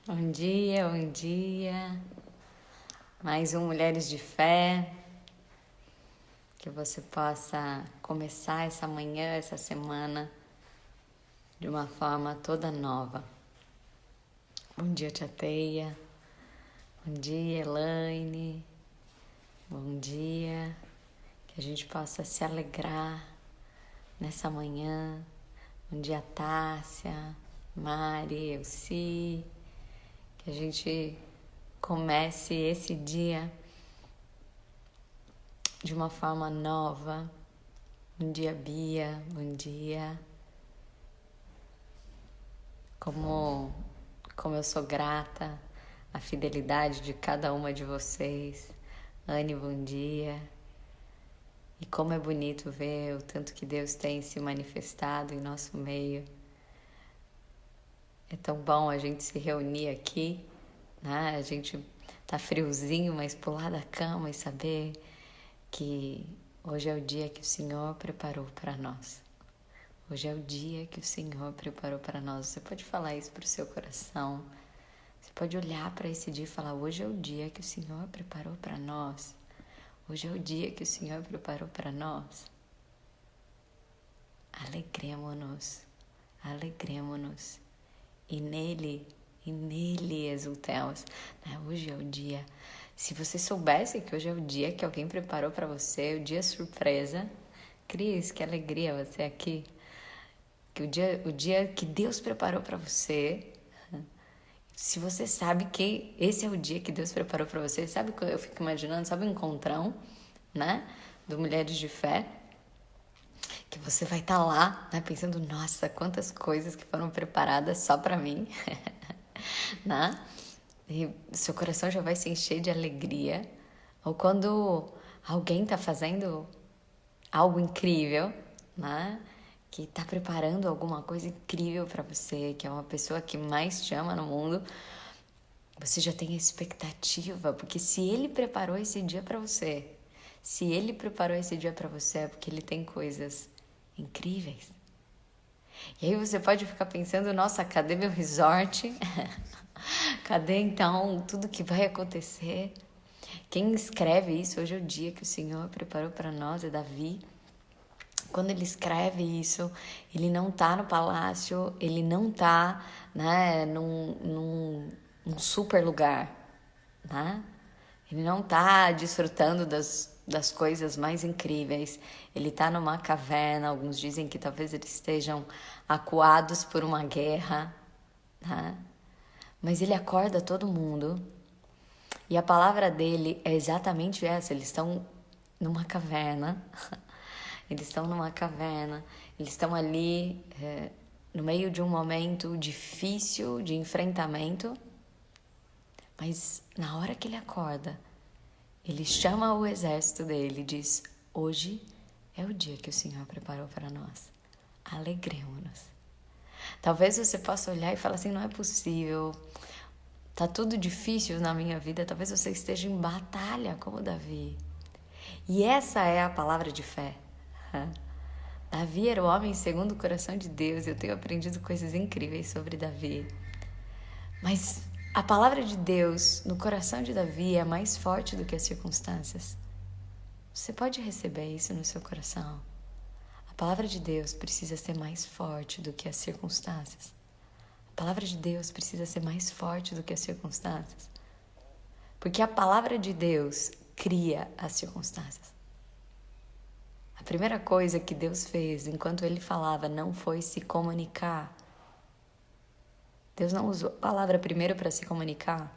Bom dia, bom dia. Mais um Mulheres de Fé. Que você possa começar essa manhã, essa semana, de uma forma toda nova. Bom dia, Tia Teia. Bom dia, Elaine. Bom dia. Que a gente possa se alegrar nessa manhã. Bom dia, Tássia, Mari, Elci. Que a gente comece esse dia de uma forma nova. Bom dia, Bia. Bom dia. Como eu sou grata à fidelidade de cada uma de vocês. Anne, bom dia. E como é bonito ver o tanto que Deus tem se manifestado em nosso meio. É tão bom a gente se reunir aqui, né? A gente tá friozinho, mas pular da cama e saber que hoje é o dia que o Senhor preparou para nós. Hoje é o dia que o Senhor preparou para nós. Você pode falar isso para o seu coração. Você pode olhar para esse dia e falar: hoje é o dia que o Senhor preparou para nós. Hoje é o dia que o Senhor preparou para nós. Alegremo-nos, alegremo-nos. E nele exultemos. Hoje é o dia. Se você soubesse que hoje é o dia que alguém preparou para você, o dia surpresa. Cris, que alegria você aqui. Que o dia que Deus preparou para você. Se você sabe que esse é o dia que Deus preparou para você, sabe o que eu fico imaginando? Sabe o encontrão, né? Do Mulheres de Fé. Que você vai estar lá, né? Pensando, nossa, quantas coisas que foram preparadas só para mim, né? E seu coração já vai se encher de alegria. Ou quando alguém tá fazendo algo incrível, né? Que tá preparando alguma coisa incrível para você, que é uma pessoa que mais te ama no mundo, você já tem a expectativa, porque se ele preparou esse dia para você, se ele preparou esse dia para você, é porque ele tem coisas incríveis. E aí você pode ficar pensando, nossa, cadê meu resort? Cadê então tudo que vai acontecer? Quem escreve isso, hoje é o dia que o Senhor preparou para nós, é Davi. Quando ele escreve isso, ele não tá no palácio, ele não tá, né, num super lugar, né? Ele não tá desfrutando das coisas mais incríveis. Ele tá numa caverna, alguns dizem que talvez eles estejam acuados por uma guerra, né? Mas ele acorda todo mundo. E a palavra dele é exatamente essa, eles estão numa caverna. Eles estão numa caverna, eles estão ali no meio de um momento difícil de enfrentamento, mas na hora que ele acorda, ele chama o exército dele e diz: hoje é o dia que o Senhor preparou para nós. Alegremos-nos. Talvez você possa olhar e falar assim: não é possível, tá tudo difícil na minha vida, talvez você esteja em batalha como Davi. E essa é a palavra de fé. Davi era o homem segundo o coração de Deus. Eu tenho aprendido coisas incríveis sobre Davi. Mas a palavra de Deus no coração de Davi é mais forte do que as circunstâncias. Você pode receber isso no seu coração. A palavra de Deus precisa ser mais forte do que as circunstâncias. A palavra de Deus precisa ser mais forte do que as circunstâncias. Porque a palavra de Deus cria as circunstâncias. A primeira coisa que Deus fez enquanto ele falava não foi se comunicar. Deus não usou a palavra primeiro para se comunicar.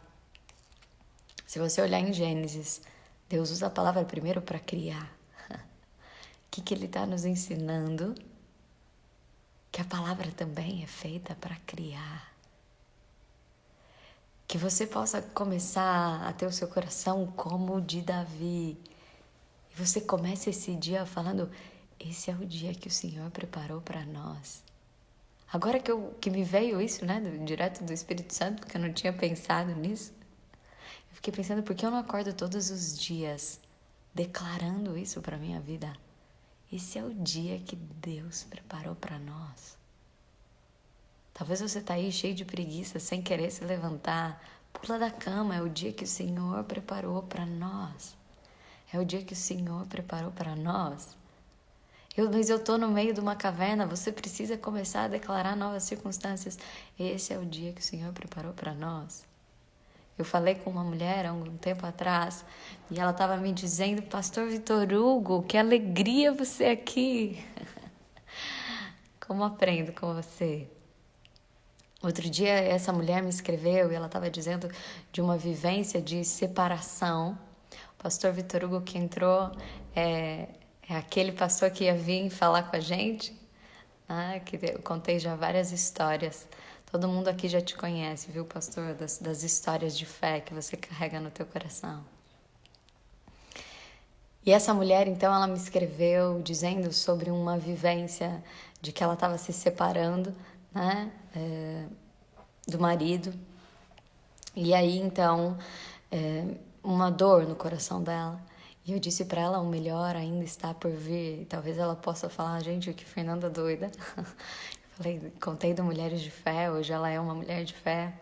Se você olhar em Gênesis, Deus usa a palavra primeiro para criar. O que ele está nos ensinando? Que a palavra também é feita para criar. Que você possa começar a ter o seu coração como o de Davi. E você comece esse dia falando: esse é o dia que o Senhor preparou para nós. Agora que me veio isso, né, direto do Espírito Santo, porque eu não tinha pensado nisso. Eu fiquei pensando, por que eu não acordo todos os dias declarando isso para minha vida? Esse é o dia que Deus preparou para nós. Talvez você está aí cheio de preguiça, sem querer se levantar. Pula da cama, é o dia que o Senhor preparou para nós. É o dia que o Senhor preparou para nós. Mas eu estou no meio de uma caverna, você precisa começar a declarar novas circunstâncias. Esse é o dia que o Senhor preparou para nós. Eu falei com uma mulher há um tempo atrás e ela estava me dizendo: Pastor Vitor Hugo, que alegria você aqui. Como aprendo com você? Outro dia essa mulher me escreveu e ela estava dizendo de uma vivência de separação. O pastor Vitor Hugo que entrou é aquele pastor que ia vir falar com a gente, né? Que eu contei já várias histórias. Todo mundo aqui já te conhece, viu, pastor? Das histórias de fé que você carrega no teu coração. E essa mulher, então, ela me escreveu dizendo sobre uma vivência de que ela estava se separando, né, do marido. E aí, então, uma dor no coração dela. E eu disse para ela: o melhor ainda está por vir. E talvez ela possa falar: gente, que Fernanda doida. Falei, contei do Mulheres de Fé, hoje ela é uma mulher de fé.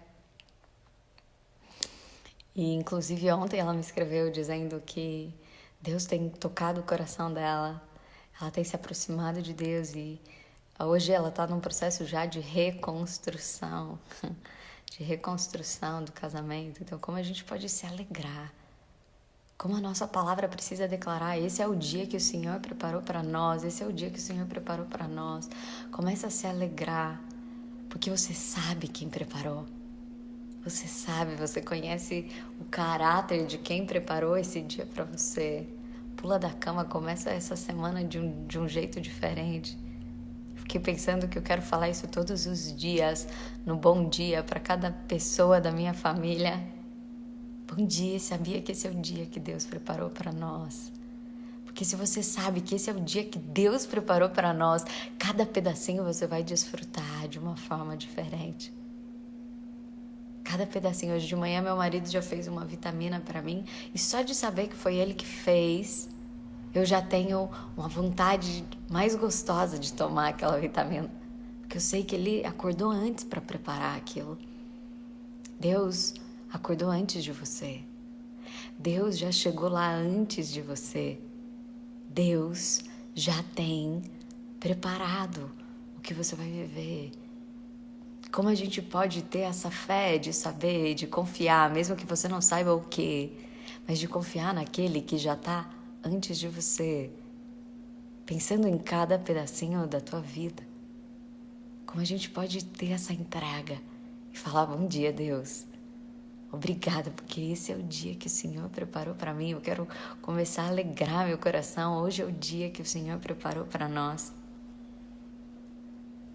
E inclusive ontem ela me escreveu dizendo que Deus tem tocado o coração dela, ela tem se aproximado de Deus e hoje ela está num processo já de reconstrução do casamento. Então, como a gente pode se alegrar? Como a nossa palavra precisa declarar: esse é o dia que o Senhor preparou para nós, esse é o dia que o Senhor preparou para nós. Começa a se alegrar, porque você sabe quem preparou. Você sabe, você conhece o caráter de quem preparou esse dia para você. Pula da cama, começa essa semana de um jeito diferente. Fiquei pensando que eu quero falar isso todos os dias, no bom dia, para cada pessoa da minha família. Bom dia, sabia que esse é o dia que Deus preparou para nós. Porque se você sabe que esse é o dia que Deus preparou para nós, cada pedacinho você vai desfrutar de uma forma diferente. Cada pedacinho. Hoje de manhã meu marido já fez uma vitamina para mim e só de saber que foi ele que fez, eu já tenho uma vontade mais gostosa de tomar aquela vitamina. Porque eu sei que ele acordou antes para preparar aquilo. Deus acordou antes de você. Deus já chegou lá antes de você. Deus já tem preparado o que você vai viver. Como a gente pode ter essa fé de saber, de confiar, mesmo que você não saiba o quê, mas de confiar naquele que já está antes de você, pensando em cada pedacinho da tua vida. Como a gente pode ter essa entrega e falar: bom dia, Deus. Obrigada, porque esse é o dia que o Senhor preparou para mim. Eu quero começar a alegrar meu coração. Hoje é o dia que o Senhor preparou para nós.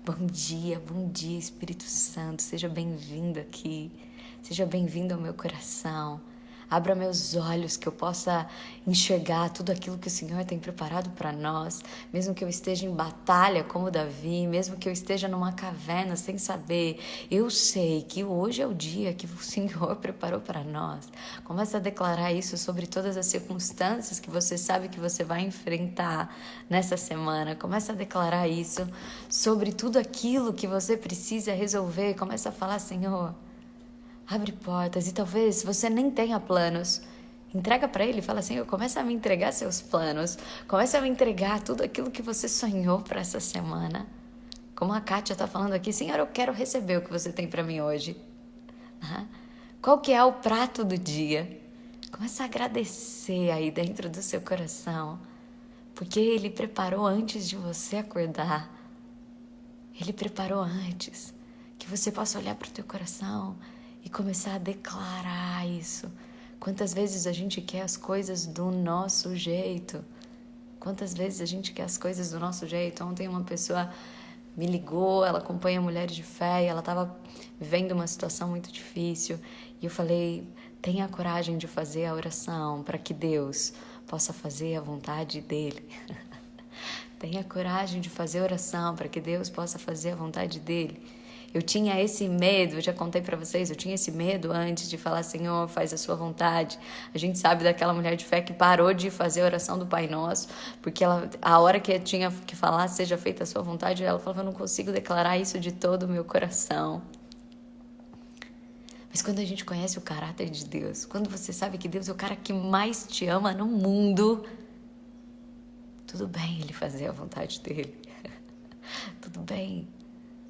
Bom dia, Espírito Santo. Seja bem-vindo aqui. Seja bem-vindo ao meu coração. Abra meus olhos, que eu possa enxergar tudo aquilo que o Senhor tem preparado para nós. Mesmo que eu esteja em batalha como Davi, mesmo que eu esteja numa caverna sem saber, eu sei que hoje é o dia que o Senhor preparou para nós. Começa a declarar isso sobre todas as circunstâncias que você sabe que você vai enfrentar nessa semana. Começa a declarar isso sobre tudo aquilo que você precisa resolver. Começa a falar: Senhor, abre portas. E talvez, se você nem tenha planos, entrega para Ele e fala: Senhor, começa a me entregar seus planos. Começa a me entregar tudo aquilo que você sonhou para essa semana. Como a Kátia está falando aqui: Senhor, eu quero receber o que você tem para mim hoje. Qual que é o prato do dia? Começa a agradecer aí dentro do seu coração, porque Ele preparou antes de você acordar. Ele preparou antes, que você possa olhar para o teu coração e começar a declarar isso. Quantas vezes a gente quer as coisas do nosso jeito? Quantas vezes a gente quer as coisas do nosso jeito? Ontem uma pessoa me ligou, ela acompanha Mulheres de Fé e ela estava vivendo uma situação muito difícil. E eu falei: tenha a coragem de fazer a oração para que Deus possa fazer a vontade dEle. Tenha coragem de fazer a oração para que Deus possa fazer a vontade dEle. Eu tinha esse medo, eu já contei pra vocês, eu tinha esse medo antes de falar, Senhor, faz a sua vontade. A gente sabe daquela mulher de fé que parou de fazer a oração do Pai Nosso, porque a hora que tinha que falar, seja feita a sua vontade, ela falava, eu não consigo declarar isso de todo o meu coração. Mas quando a gente conhece o caráter de Deus, quando você sabe que Deus é o cara que mais te ama no mundo, tudo bem ele fazer a vontade dele. Tudo bem.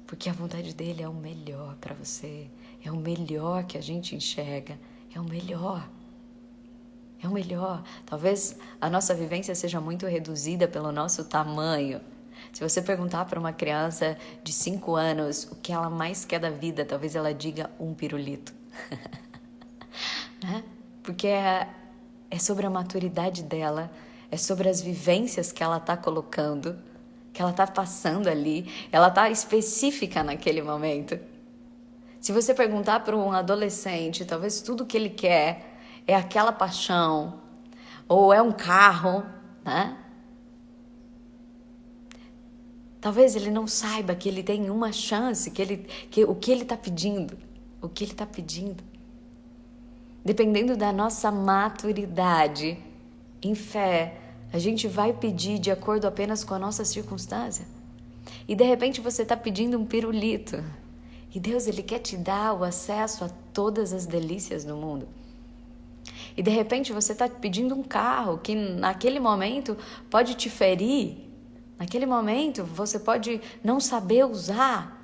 Porque a vontade dele é o melhor para você. É o melhor que a gente enxerga. É o melhor. É o melhor. Talvez a nossa vivência seja muito reduzida pelo nosso tamanho. Se você perguntar para uma criança de 5 anos o que ela mais quer da vida, talvez ela diga um pirulito. Né? Porque é sobre a maturidade dela, é sobre as vivências que ela está colocando, que ela está passando ali, ela está específica naquele momento. Se você perguntar para um adolescente, talvez tudo que ele quer é aquela paixão, ou é um carro, né? Talvez ele não saiba que ele tem uma chance, que o que ele está pedindo, dependendo da nossa maturidade em fé, a gente vai pedir de acordo apenas com a nossa circunstância. E de repente você está pedindo um pirulito. E Deus, Ele quer te dar o acesso a todas as delícias do mundo. E de repente você está pedindo um carro que naquele momento pode te ferir. Naquele momento você pode não saber usar.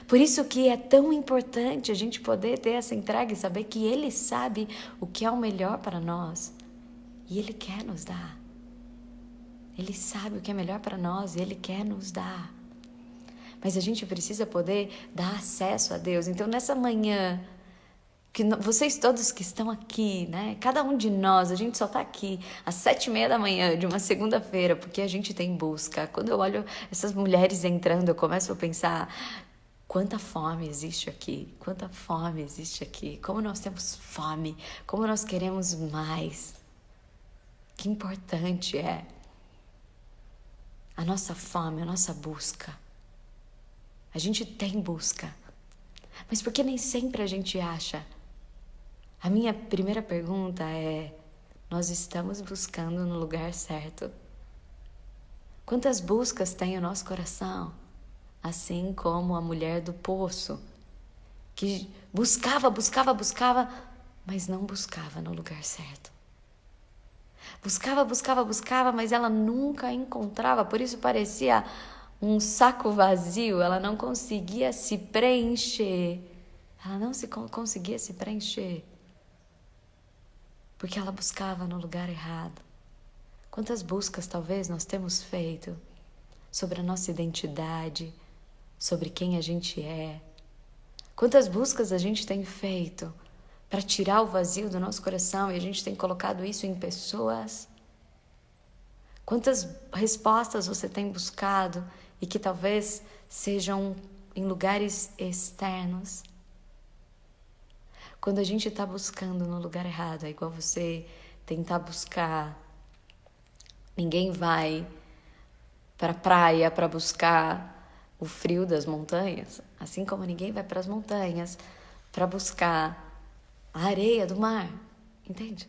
Por isso que é tão importante a gente poder ter essa entrega e saber que Ele sabe o que é o melhor para nós. E Ele quer nos dar. Ele sabe o que é melhor para nós e Ele quer nos dar. Mas a gente precisa poder dar acesso a Deus. Então, nessa manhã, vocês todos que estão aqui, né? Cada um de nós, a gente só está aqui às 7:30 da manhã de uma segunda-feira, porque a gente tem busca. Quando eu olho essas mulheres entrando, eu começo a pensar, quanta fome existe aqui, quanta fome existe aqui, como nós temos fome, como nós queremos mais. Que importante é a nossa fome, a nossa busca. A gente tem busca, mas por que nem sempre a gente acha? A minha primeira pergunta é, nós estamos buscando no lugar certo? Quantas buscas tem o nosso coração? Assim como a mulher do poço, que buscava, mas não buscava no lugar certo. Buscava, mas ela nunca encontrava, por isso parecia um saco vazio, ela não conseguia se preencher. Conseguia se preencher. Porque ela buscava no lugar errado. Quantas buscas talvez nós temos feito sobre a nossa identidade, sobre quem a gente é? Quantas buscas a gente tem feito para tirar o vazio do nosso coração e a gente tem colocado isso em pessoas? Quantas respostas você tem buscado e que talvez sejam em lugares externos? Quando a gente está buscando no lugar errado, é igual você tentar buscar. Ninguém vai para a praia para buscar o frio das montanhas, assim como ninguém vai para as montanhas para buscar a areia do mar, entende?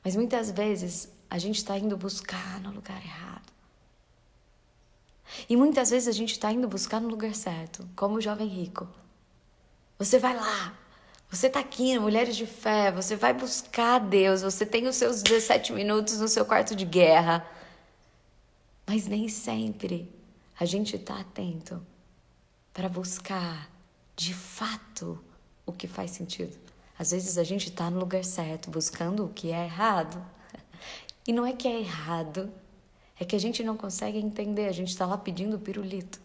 Mas muitas vezes a gente está indo buscar no lugar errado. E muitas vezes a gente está indo buscar no lugar certo, como o jovem rico. Você vai lá, você está aqui, Mulheres de Fé, você vai buscar Deus, você tem os seus 17 minutos no seu quarto de guerra. Mas nem sempre a gente está atento para buscar de fato o que faz sentido. Às vezes a gente está no lugar certo, buscando o que é errado. E não é que é errado, é que a gente não consegue entender, a gente está lá pedindo pirulito.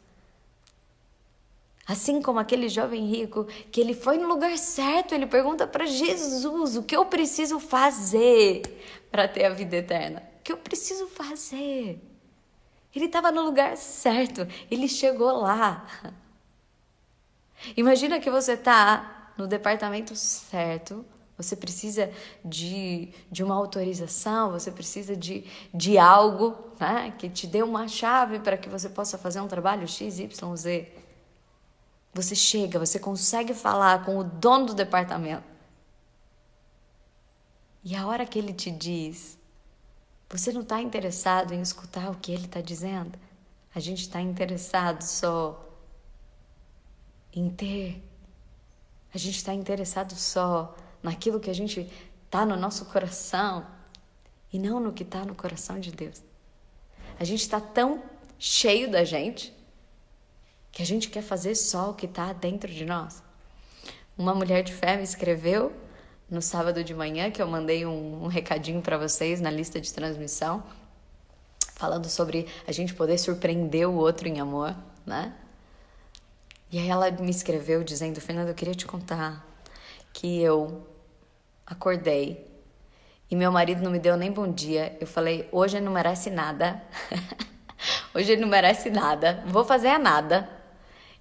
Assim como aquele jovem rico, que ele foi no lugar certo, ele pergunta para Jesus, o que eu preciso fazer para ter a vida eterna? O que eu preciso fazer? Ele estava no lugar certo, ele chegou lá. Imagina que você está no departamento certo, você precisa de uma autorização, você precisa de algo, né, que te dê uma chave para que você possa fazer um trabalho X, Y, Z. Você chega, você consegue falar com o dono do departamento. E a hora que ele te diz, você não está interessado em escutar o que ele está dizendo? A gente está interessado só em ter. A gente está interessado só naquilo que a gente está no nosso coração e não no que está no coração de Deus. A gente está tão cheio da gente que a gente quer fazer só o que está dentro de nós. Uma mulher de fé me escreveu no sábado de manhã, que eu mandei um recadinho para vocês na lista de transmissão, falando sobre a gente poder surpreender o outro em amor, né? E aí ela me escreveu dizendo: Fernanda, eu queria te contar que eu acordei e meu marido não me deu nem bom dia. Eu falei: hoje ele não merece nada. Hoje ele não merece nada. Vou fazer nada.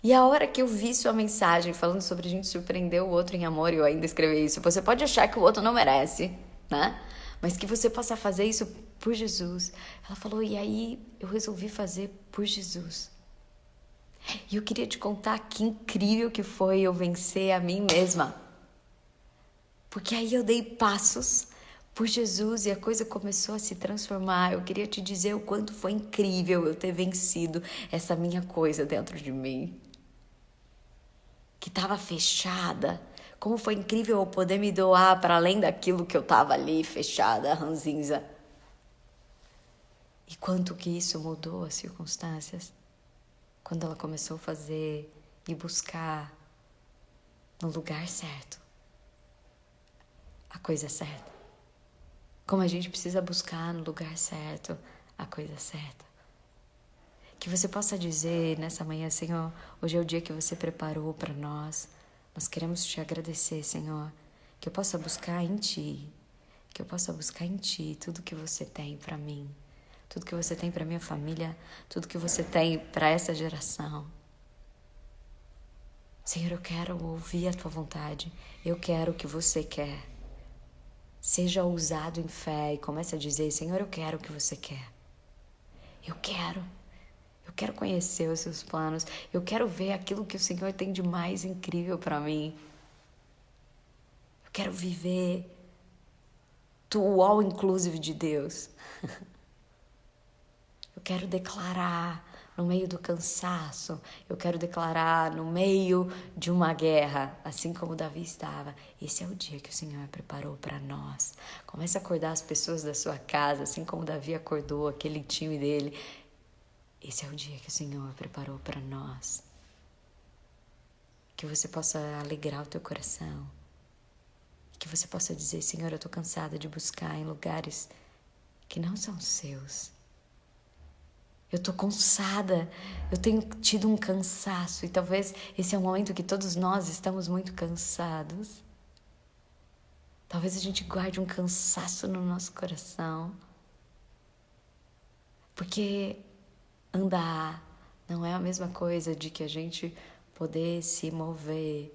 E a hora que eu vi sua mensagem falando sobre a gente surpreender o outro em amor, eu ainda escrevi isso. Você pode achar que o outro não merece, né? Mas que você possa fazer isso por Jesus. Ela falou: e aí eu resolvi fazer por Jesus. E eu queria te contar que incrível que foi eu vencer a mim mesma. Porque aí eu dei passos por Jesus e a coisa começou a se transformar. Eu queria te dizer o quanto foi incrível eu ter vencido essa minha coisa dentro de mim, que estava fechada. Como foi incrível eu poder me doar para além daquilo que eu estava ali, fechada, ranzinza. E quanto que isso mudou as circunstâncias. Quando ela começou a fazer e buscar no lugar certo, a coisa certa. Como a gente precisa buscar no lugar certo a coisa certa. Que você possa dizer nessa manhã: Senhor, hoje é o dia que você preparou para nós. Nós queremos te agradecer, Senhor. Que eu possa buscar em Ti. Que eu possa buscar em Ti tudo que você tem para mim. Tudo que você tem para minha família. Tudo que você tem para essa geração. Senhor, eu quero ouvir a Tua vontade. Eu quero o que você quer. Seja ousado em fé e comece a dizer: Senhor, eu quero o que você quer. Eu quero conhecer os seus planos. Eu quero ver aquilo que o Senhor tem de mais incrível para mim. Eu quero viver o all inclusive de Deus. Eu quero declarar no meio do cansaço. Eu quero declarar no meio de uma guerra, assim como Davi estava. Esse é o dia que o Senhor preparou para nós. Comece a acordar as pessoas da sua casa, assim como Davi acordou aquele time dele. Esse é o dia que o Senhor preparou para nós. Que você possa alegrar o teu coração. Que você possa dizer: Senhor, eu estou cansada de buscar em lugares que não são seus. Eu estou cansada, eu tenho tido um cansaço e talvez esse é um momento que todos nós estamos muito cansados. Talvez a gente guarde um cansaço no nosso coração. Porque andar não é a mesma coisa de que a gente poder se mover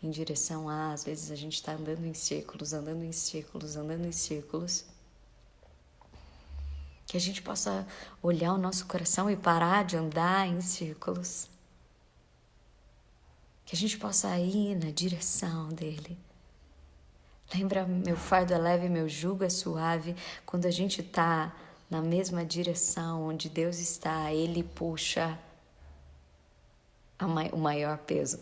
em direção a... Às vezes a gente está andando em círculos, andando em círculos, andando em círculos. Que a gente possa olhar o nosso coração e parar de andar em círculos. Que a gente possa ir na direção dele. Lembra, meu fardo é leve, meu jugo é suave. Quando a gente está na mesma direção onde Deus está, ele puxa o maior peso.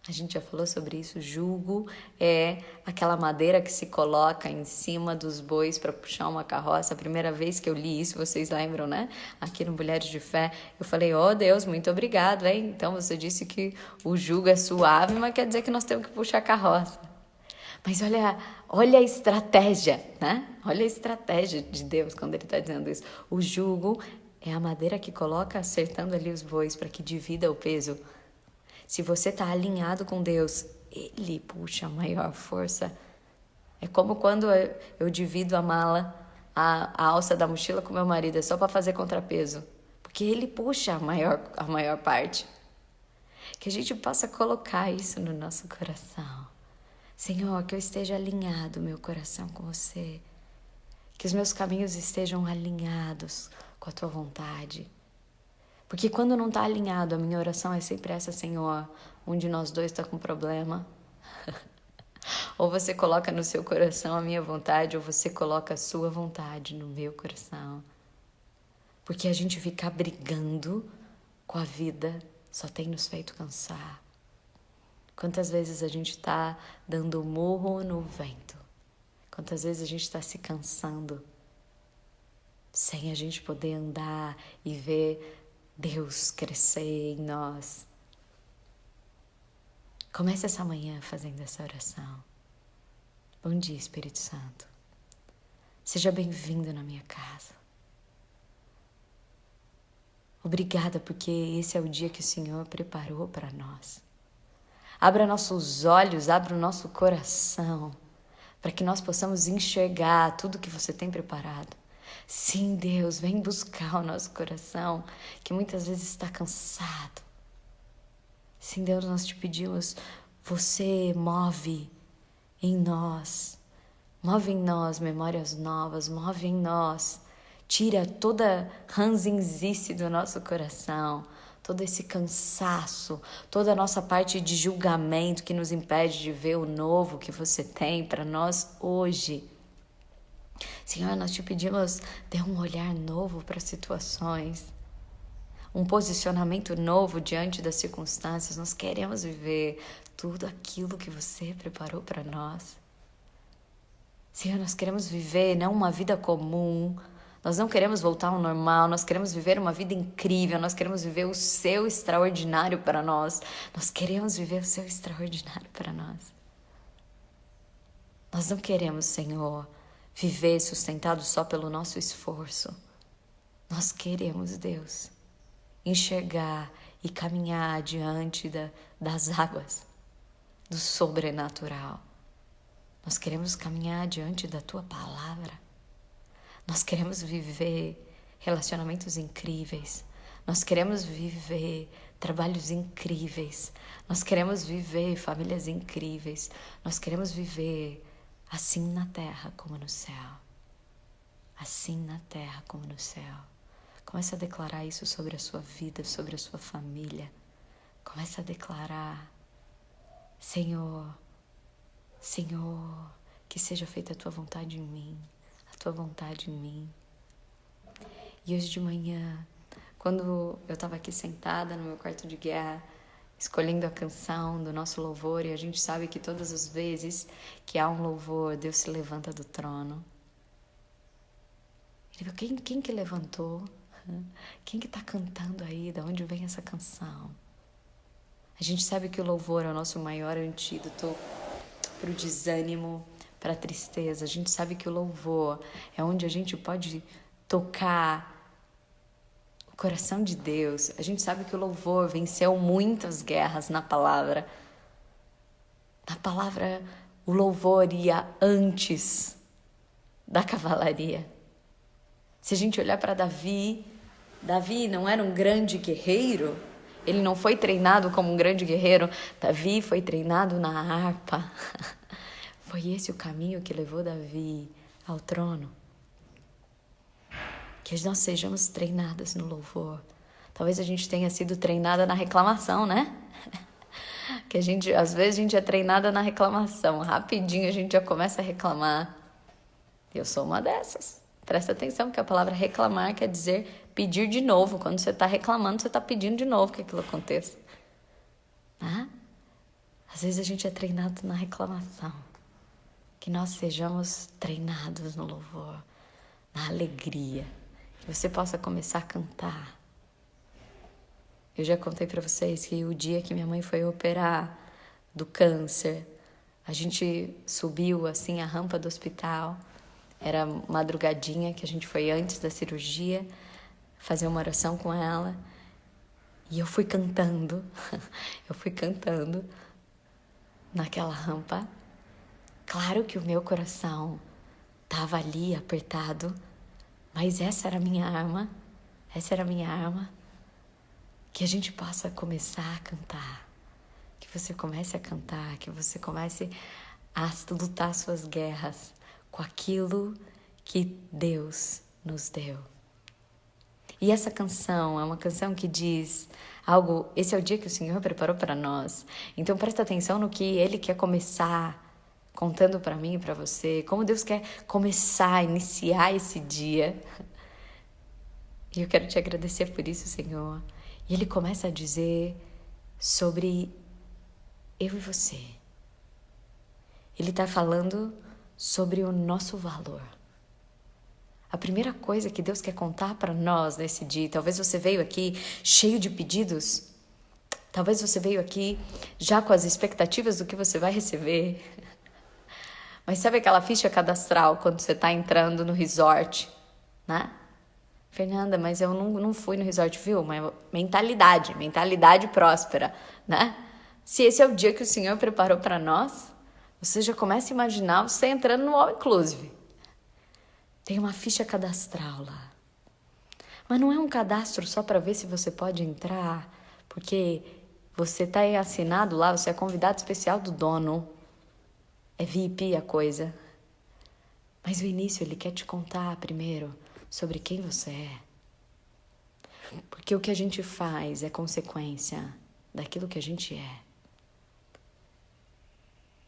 A gente já falou sobre isso. Jugo é aquela madeira que se coloca em cima dos bois para puxar uma carroça. A primeira vez que eu li isso, vocês lembram, né? Aqui no Mulheres de Fé, eu falei: oh Deus, muito obrigado, hein? Então você disse que o jugo é suave, mas quer dizer que nós temos que puxar a carroça. Mas olha a estratégia, né? Olha a estratégia de Deus quando ele está dizendo isso. O jugo é a madeira que coloca acertando ali os bois para que divida o peso. Se você está alinhado com Deus, Ele puxa a maior força. É como quando eu divido a mala, a alça da mochila com meu marido, é só para fazer contrapeso. Porque Ele puxa a maior parte. Que a gente possa colocar isso no nosso coração. Senhor, que eu esteja alinhado, meu coração, com você. Que os meus caminhos estejam alinhados com a Tua vontade. Porque quando não está alinhado, a minha oração é sempre essa: Senhor, um de nós dois está com problema. Ou você coloca no seu coração a minha vontade, ou você coloca a sua vontade no meu coração. Porque a gente ficar brigando com a vida só tem nos feito cansar. Quantas vezes a gente está dando murro no vento? Quantas vezes a gente está se cansando sem a gente poder andar e ver Deus crescer em nós? Comece essa manhã fazendo essa oração. Bom dia, Espírito Santo. Seja bem-vindo na minha casa. Obrigada, porque esse é o dia que o Senhor preparou para nós. Abra nossos olhos, abra o nosso coração, para que nós possamos enxergar tudo que você tem preparado. Sim, Deus, vem buscar o nosso coração, que muitas vezes está cansado. Sim, Deus, nós te pedimos, você move em nós memórias novas, move em nós, tira toda ranzinzice do nosso coração, todo esse cansaço, toda a nossa parte de julgamento que nos impede de ver o novo que você tem para nós hoje. Senhor, nós te pedimos, dê um olhar novo para as situações, um posicionamento novo diante das circunstâncias. Nós queremos viver tudo aquilo que você preparou para nós. Senhor, nós queremos viver não uma vida comum, nós não queremos voltar ao normal, nós queremos viver uma vida incrível, nós queremos viver o seu extraordinário para nós. Nós queremos viver o seu extraordinário para nós. Nós não queremos, Senhor, viver sustentado só pelo nosso esforço. Nós queremos, Deus, enxergar e caminhar diante das águas, do sobrenatural. Nós queremos caminhar diante da Tua Palavra. Nós queremos viver relacionamentos incríveis. Nós queremos viver trabalhos incríveis. Nós queremos viver famílias incríveis. Nós queremos viver assim na terra como no céu. Assim na terra como no céu. Comece a declarar isso sobre a sua vida, sobre a sua família. Comece a declarar: Senhor, Senhor, que seja feita a Tua vontade em mim, a Tua vontade em mim. E hoje de manhã, quando eu estava aqui sentada no meu quarto de guerra, escolhendo a canção do nosso louvor, e a gente sabe que todas as vezes que há um louvor, Deus se levanta do trono. Ele viu, quem que levantou? Quem que está cantando aí? De onde vem essa canção? A gente sabe que o louvor é o nosso maior antídoto para o desânimo, para a tristeza. A gente sabe que o louvor é onde a gente pode tocar o coração de Deus. A gente sabe que o louvor venceu muitas guerras na palavra. Na palavra, o louvor ia antes da cavalaria. Se a gente olhar para Davi não era um grande guerreiro. Ele não foi treinado como um grande guerreiro. Davi foi treinado na harpa. Foi esse o caminho que levou Davi ao trono. Que nós sejamos treinadas no louvor. Talvez a gente tenha sido treinada na reclamação, né? Que às vezes a gente é treinada na reclamação. Rapidinho a gente já começa a reclamar. Eu sou uma dessas. Presta atenção, porque a palavra reclamar quer dizer pedir de novo. Quando você está reclamando, você está pedindo de novo que aquilo aconteça. Às vezes a gente é treinado na reclamação. Que nós sejamos treinados no louvor, na alegria. Que você possa começar a cantar. Eu já contei para vocês que o dia que minha mãe foi operar do câncer, a gente subiu assim a rampa do hospital. Era madrugadinha, que a gente foi antes da cirurgia, fazer uma oração com ela. E eu fui cantando naquela rampa. Claro que o meu coração estava ali apertado, mas essa era a minha arma. Que a gente possa começar a cantar. Que você comece a cantar, que você comece a lutar suas guerras com aquilo que Deus nos deu. E essa canção é uma canção que diz algo, esse é o dia que o Senhor preparou para nós. Então presta atenção no que Ele quer começar contando para mim e para você, como Deus quer começar, iniciar esse dia. E eu quero te agradecer por isso, Senhor. E Ele começa a dizer sobre eu e você. Ele está falando sobre o nosso valor. A primeira coisa que Deus quer contar para nós nesse dia, talvez você veio aqui cheio de pedidos, talvez você veio aqui já com as expectativas do que você vai receber. Mas sabe aquela ficha cadastral quando você está entrando no resort, né? Fernanda, mas eu não fui no resort, viu? Mas mentalidade próspera, né? Se esse é o dia que o Senhor preparou para nós, você já começa a imaginar você entrando no All Inclusive. Tem uma ficha cadastral lá. Mas não é um cadastro só para ver se você pode entrar, porque você está assinado lá, você é convidado especial do dono. É VIP a coisa. Mas no início ele quer te contar primeiro sobre quem você é. Porque o que a gente faz é consequência daquilo que a gente é.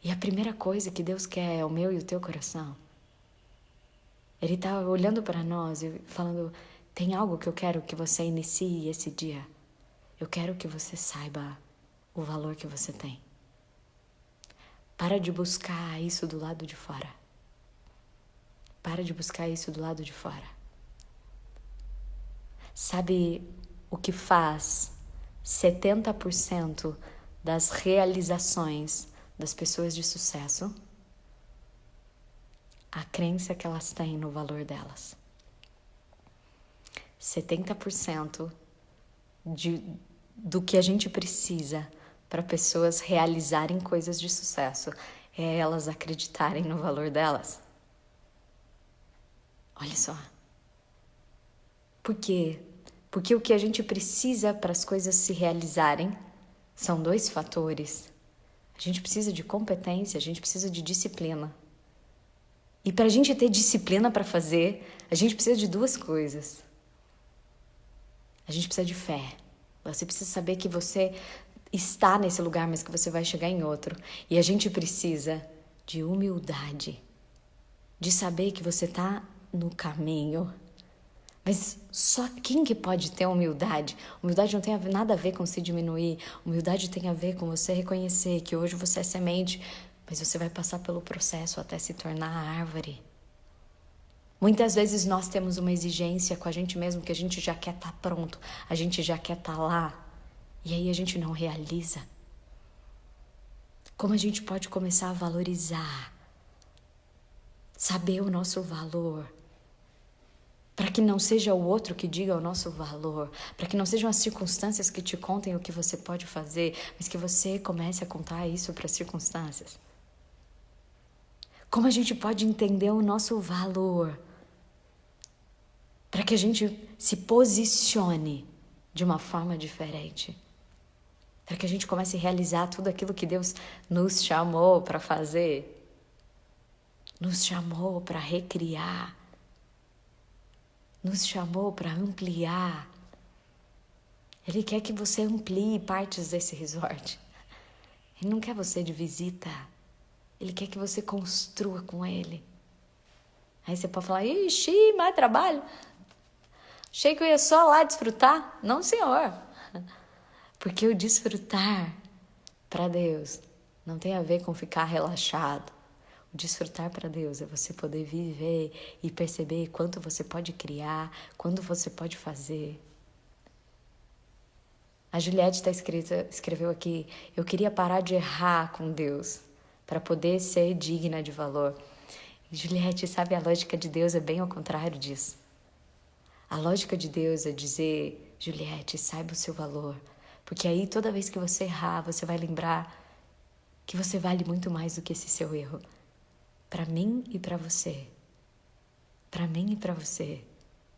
E a primeira coisa que Deus quer é o meu e o teu coração. Ele está olhando para nós e falando, tem algo que eu quero que você inicie esse dia. Eu quero que você saiba o valor que você tem. Para de buscar isso do lado de fora. Para de buscar isso do lado de fora. Sabe o que faz 70% das realizações das pessoas de sucesso? A crença que elas têm no valor delas. 70% do que a gente precisa para pessoas realizarem coisas de sucesso é elas acreditarem no valor delas. Olha só. Por quê? Porque o que a gente precisa para as coisas se realizarem são 2 fatores. A gente precisa de competência, a gente precisa de disciplina. E para a gente ter disciplina para fazer, a gente precisa de 2 coisas. A gente precisa de fé. Você precisa saber que você está nesse lugar, mas que você vai chegar em outro. E a gente precisa de humildade. De saber que você está no caminho. Mas só quem que pode ter humildade? Humildade não tem nada a ver com se diminuir. Humildade tem a ver com você reconhecer que hoje você é semente, mas você vai passar pelo processo até se tornar a árvore. Muitas vezes nós temos uma exigência com a gente mesmo que a gente já quer estar pronto, a gente já quer estar lá, e aí a gente não realiza. Como a gente pode começar a valorizar, saber o nosso valor, para que não seja o outro que diga o nosso valor, para que não sejam as circunstâncias que te contem o que você pode fazer, mas que você comece a contar isso para as circunstâncias. Como a gente pode entender o nosso valor, para que a gente se posicione de uma forma diferente, para que a gente comece a realizar tudo aquilo que Deus nos chamou para fazer, nos chamou para recriar, nos chamou para ampliar. Ele quer que você amplie partes desse resort. Ele não quer você de visita. Ele quer que você construa com ele. Aí você pode falar, ixi, mais trabalho. Achei que eu ia só lá desfrutar. Não, senhor. Porque o desfrutar para Deus não tem a ver com ficar relaxado. O desfrutar para Deus é você poder viver e perceber quanto você pode criar, quanto você pode fazer. A Juliette escreveu aqui, eu queria parar de errar com Deus para poder ser digna de valor. E Juliette, sabe, a lógica de Deus é bem ao contrário disso. A lógica de Deus é dizer, Juliette, saiba o seu valor. Porque aí toda vez que você errar, você vai lembrar que você vale muito mais do que esse seu erro. Para mim e para você. Para mim e para você.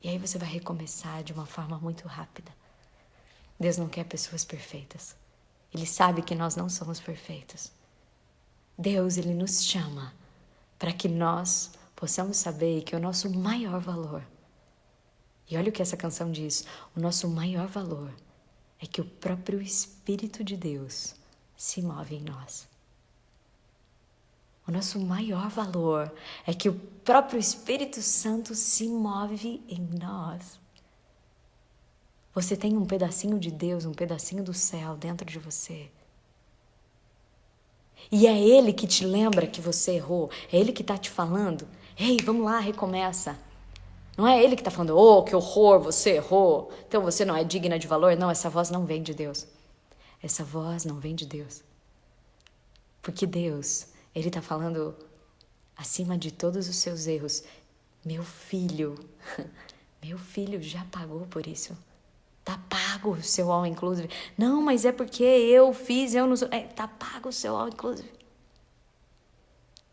E aí você vai recomeçar de uma forma muito rápida. Deus não quer pessoas perfeitas. Ele sabe que nós não somos perfeitos. Deus, Ele nos chama para que nós possamos saber que o nosso maior valor E olha o que essa canção diz: o nosso maior valor é que o próprio Espírito de Deus se move em nós. O nosso maior valor é que o próprio Espírito Santo se move em nós. Você tem um pedacinho de Deus, um pedacinho do céu dentro de você. E é Ele que te lembra que você errou. É Ele que está te falando: ei, vamos lá, recomeça. Não é Ele que está falando: oh, que horror, você errou, então você não é digna de valor. Não, essa voz não vem de Deus. Essa voz não vem de Deus. Porque Deus, Ele está falando, acima de todos os seus erros: meu filho já pagou por isso. Tá pago o seu all inclusive. Não, mas é porque eu fiz, eu não sou. Tá pago o seu all inclusive.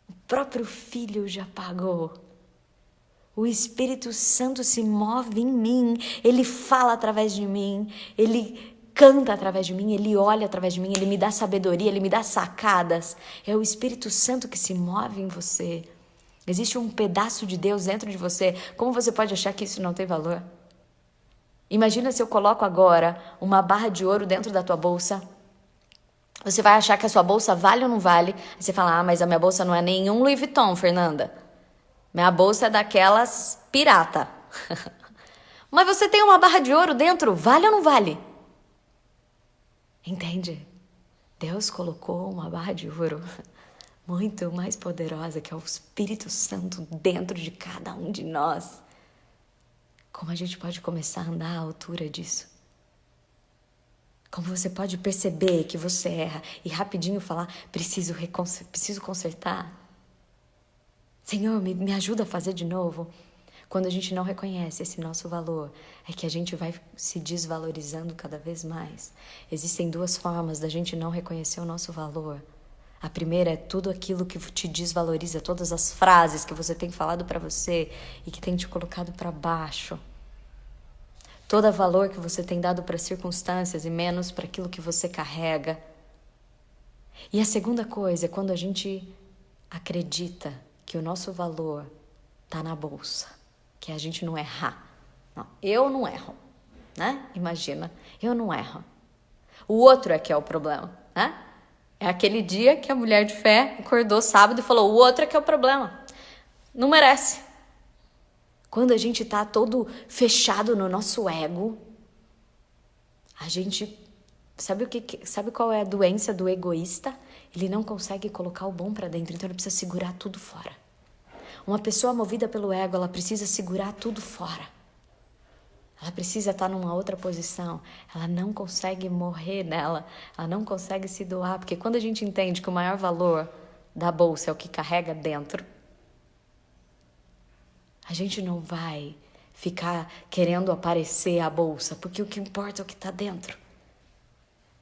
O próprio Filho já pagou. O Espírito Santo se move em mim. Ele fala através de mim. Ele canta através de mim. Ele olha através de mim. Ele me dá sabedoria. Ele me dá sacadas. É o Espírito Santo que se move em você. Existe um pedaço de Deus dentro de você. Como você pode achar que isso não tem valor? Imagina se eu coloco agora uma barra de ouro dentro da tua bolsa. Você vai achar que a sua bolsa vale ou não vale? Aí você fala: ah, mas a minha bolsa não é nenhum Louis Vuitton, Fernanda. Minha bolsa é daquelas pirata. Mas você tem uma barra de ouro dentro, vale ou não vale? Entende? Deus colocou uma barra de ouro muito mais poderosa, que é o Espírito Santo dentro de cada um de nós. Como a gente pode começar a andar à altura disso? Como você pode perceber que você erra e rapidinho falar: preciso consertar? Senhor, me ajuda a fazer de novo. Quando a gente não reconhece esse nosso valor, é que a gente vai se desvalorizando cada vez mais. Existem duas formas da gente não reconhecer o nosso valor. A primeira é tudo aquilo que te desvaloriza, todas as frases que você tem falado para você e que tem te colocado para baixo. Todo valor que você tem dado para circunstâncias e menos para aquilo que você carrega. E a segunda coisa é quando a gente acredita que o nosso valor está na bolsa, que a gente não errar. Não, eu não erro, né? Imagina, eu não erro. O outro é que é o problema, né? É aquele dia que a mulher de fé acordou sábado e falou: o outro é que é o problema. Não merece. Quando a gente tá todo fechado no nosso ego, a gente... Sabe qual é a doença do egoísta? Ele não consegue colocar o bom para dentro, então ele precisa segurar tudo fora. Uma pessoa movida pelo ego, ela precisa segurar tudo fora. Ela precisa estar numa outra posição. Ela não consegue morrer nela. Ela não consegue se doar. Porque quando a gente entende que o maior valor da bolsa é o que carrega dentro, a gente não vai ficar querendo aparecer a bolsa. Porque o que importa é o que está dentro.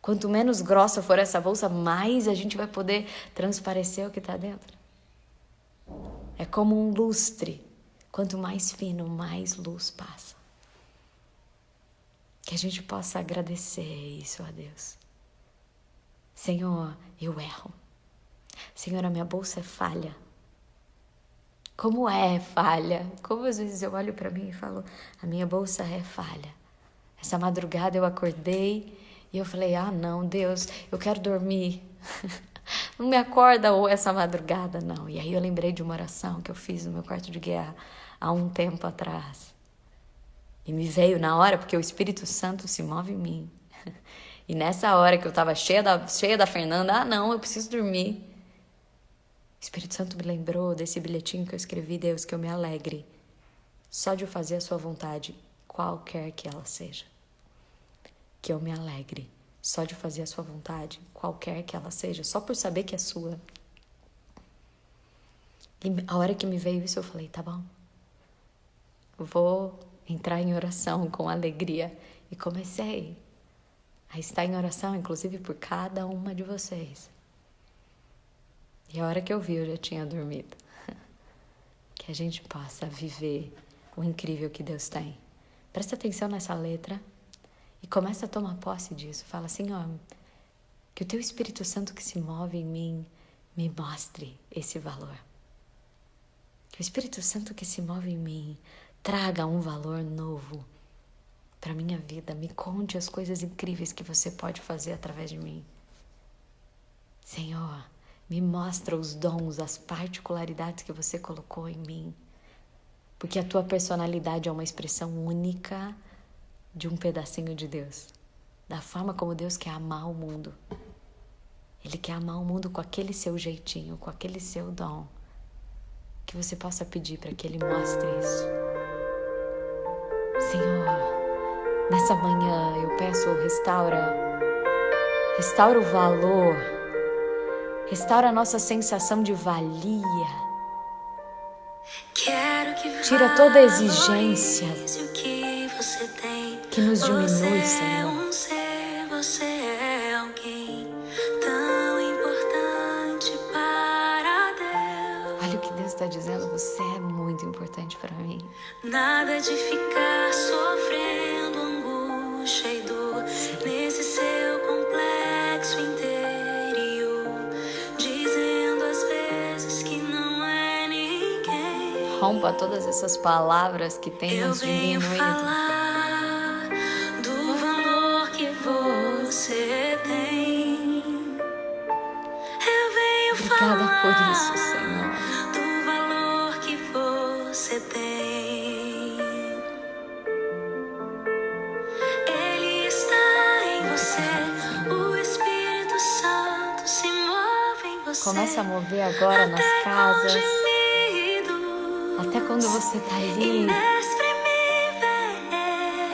Quanto menos grossa for essa bolsa, mais a gente vai poder transparecer o que está dentro. É como um lustre. Quanto mais fino, mais luz passa. Que a gente possa agradecer isso a Deus. Senhor, eu erro. Senhor, a minha bolsa é falha. Como é falha? Como às vezes eu olho para mim e falo: a minha bolsa é falha. Essa madrugada eu acordei e eu falei: ah, não, Deus, eu quero dormir. Não me acorda essa madrugada, não. E aí eu lembrei de uma oração que eu fiz no meu quarto de guerra há um tempo atrás. E me veio na hora, porque o Espírito Santo se move em mim. E nessa hora que eu estava cheia da Fernanda, ah, não, eu preciso dormir. O Espírito Santo me lembrou desse bilhetinho que eu escrevi: Deus, que eu me alegre só de eu fazer a sua vontade, qualquer que ela seja. Que eu me alegre só de fazer a sua vontade, qualquer que ela seja, só por saber que é sua. E a hora que me veio isso, eu falei: tá bom, vou entrar em oração com alegria. E comecei a estar em oração, inclusive por cada uma de vocês. E a hora que eu vi, eu já tinha dormido. Que a gente possa viver o incrível que Deus tem. Presta atenção nessa letra e começa a tomar posse disso. Fala: Senhor, que o Teu Espírito Santo que se move em mim me mostre esse valor. Que o Espírito Santo que se move em mim traga um valor novo para minha vida. Me conte as coisas incríveis que você pode fazer através de mim. Senhor, me mostra os dons, as particularidades que você colocou em mim. Porque a tua personalidade é uma expressão única de um pedacinho de Deus. Da forma como Deus quer amar o mundo. Ele quer amar o mundo com aquele seu jeitinho, com aquele seu dom. Que você possa pedir para que Ele mostre isso. Senhor, nessa manhã eu peço, restaura o valor, restaura a nossa sensação de valia. Tira toda a exigência que nos diminui, Senhor. Olha o que Deus está dizendo, você é muito importante para mim. Nada de ficar sofrendo angústia e dor nesse seu complexo interior, dizendo às vezes que não é ninguém. Rompa todas essas palavras que têm nos diminuído. Eu venho falar do valor que você tem. Eu venho Obrigada falar por isso, Senhor. do valor que você tem. Ele está em você, o Espírito Santo se move em você. Começa a mover agora nas casas. Até quando você está ali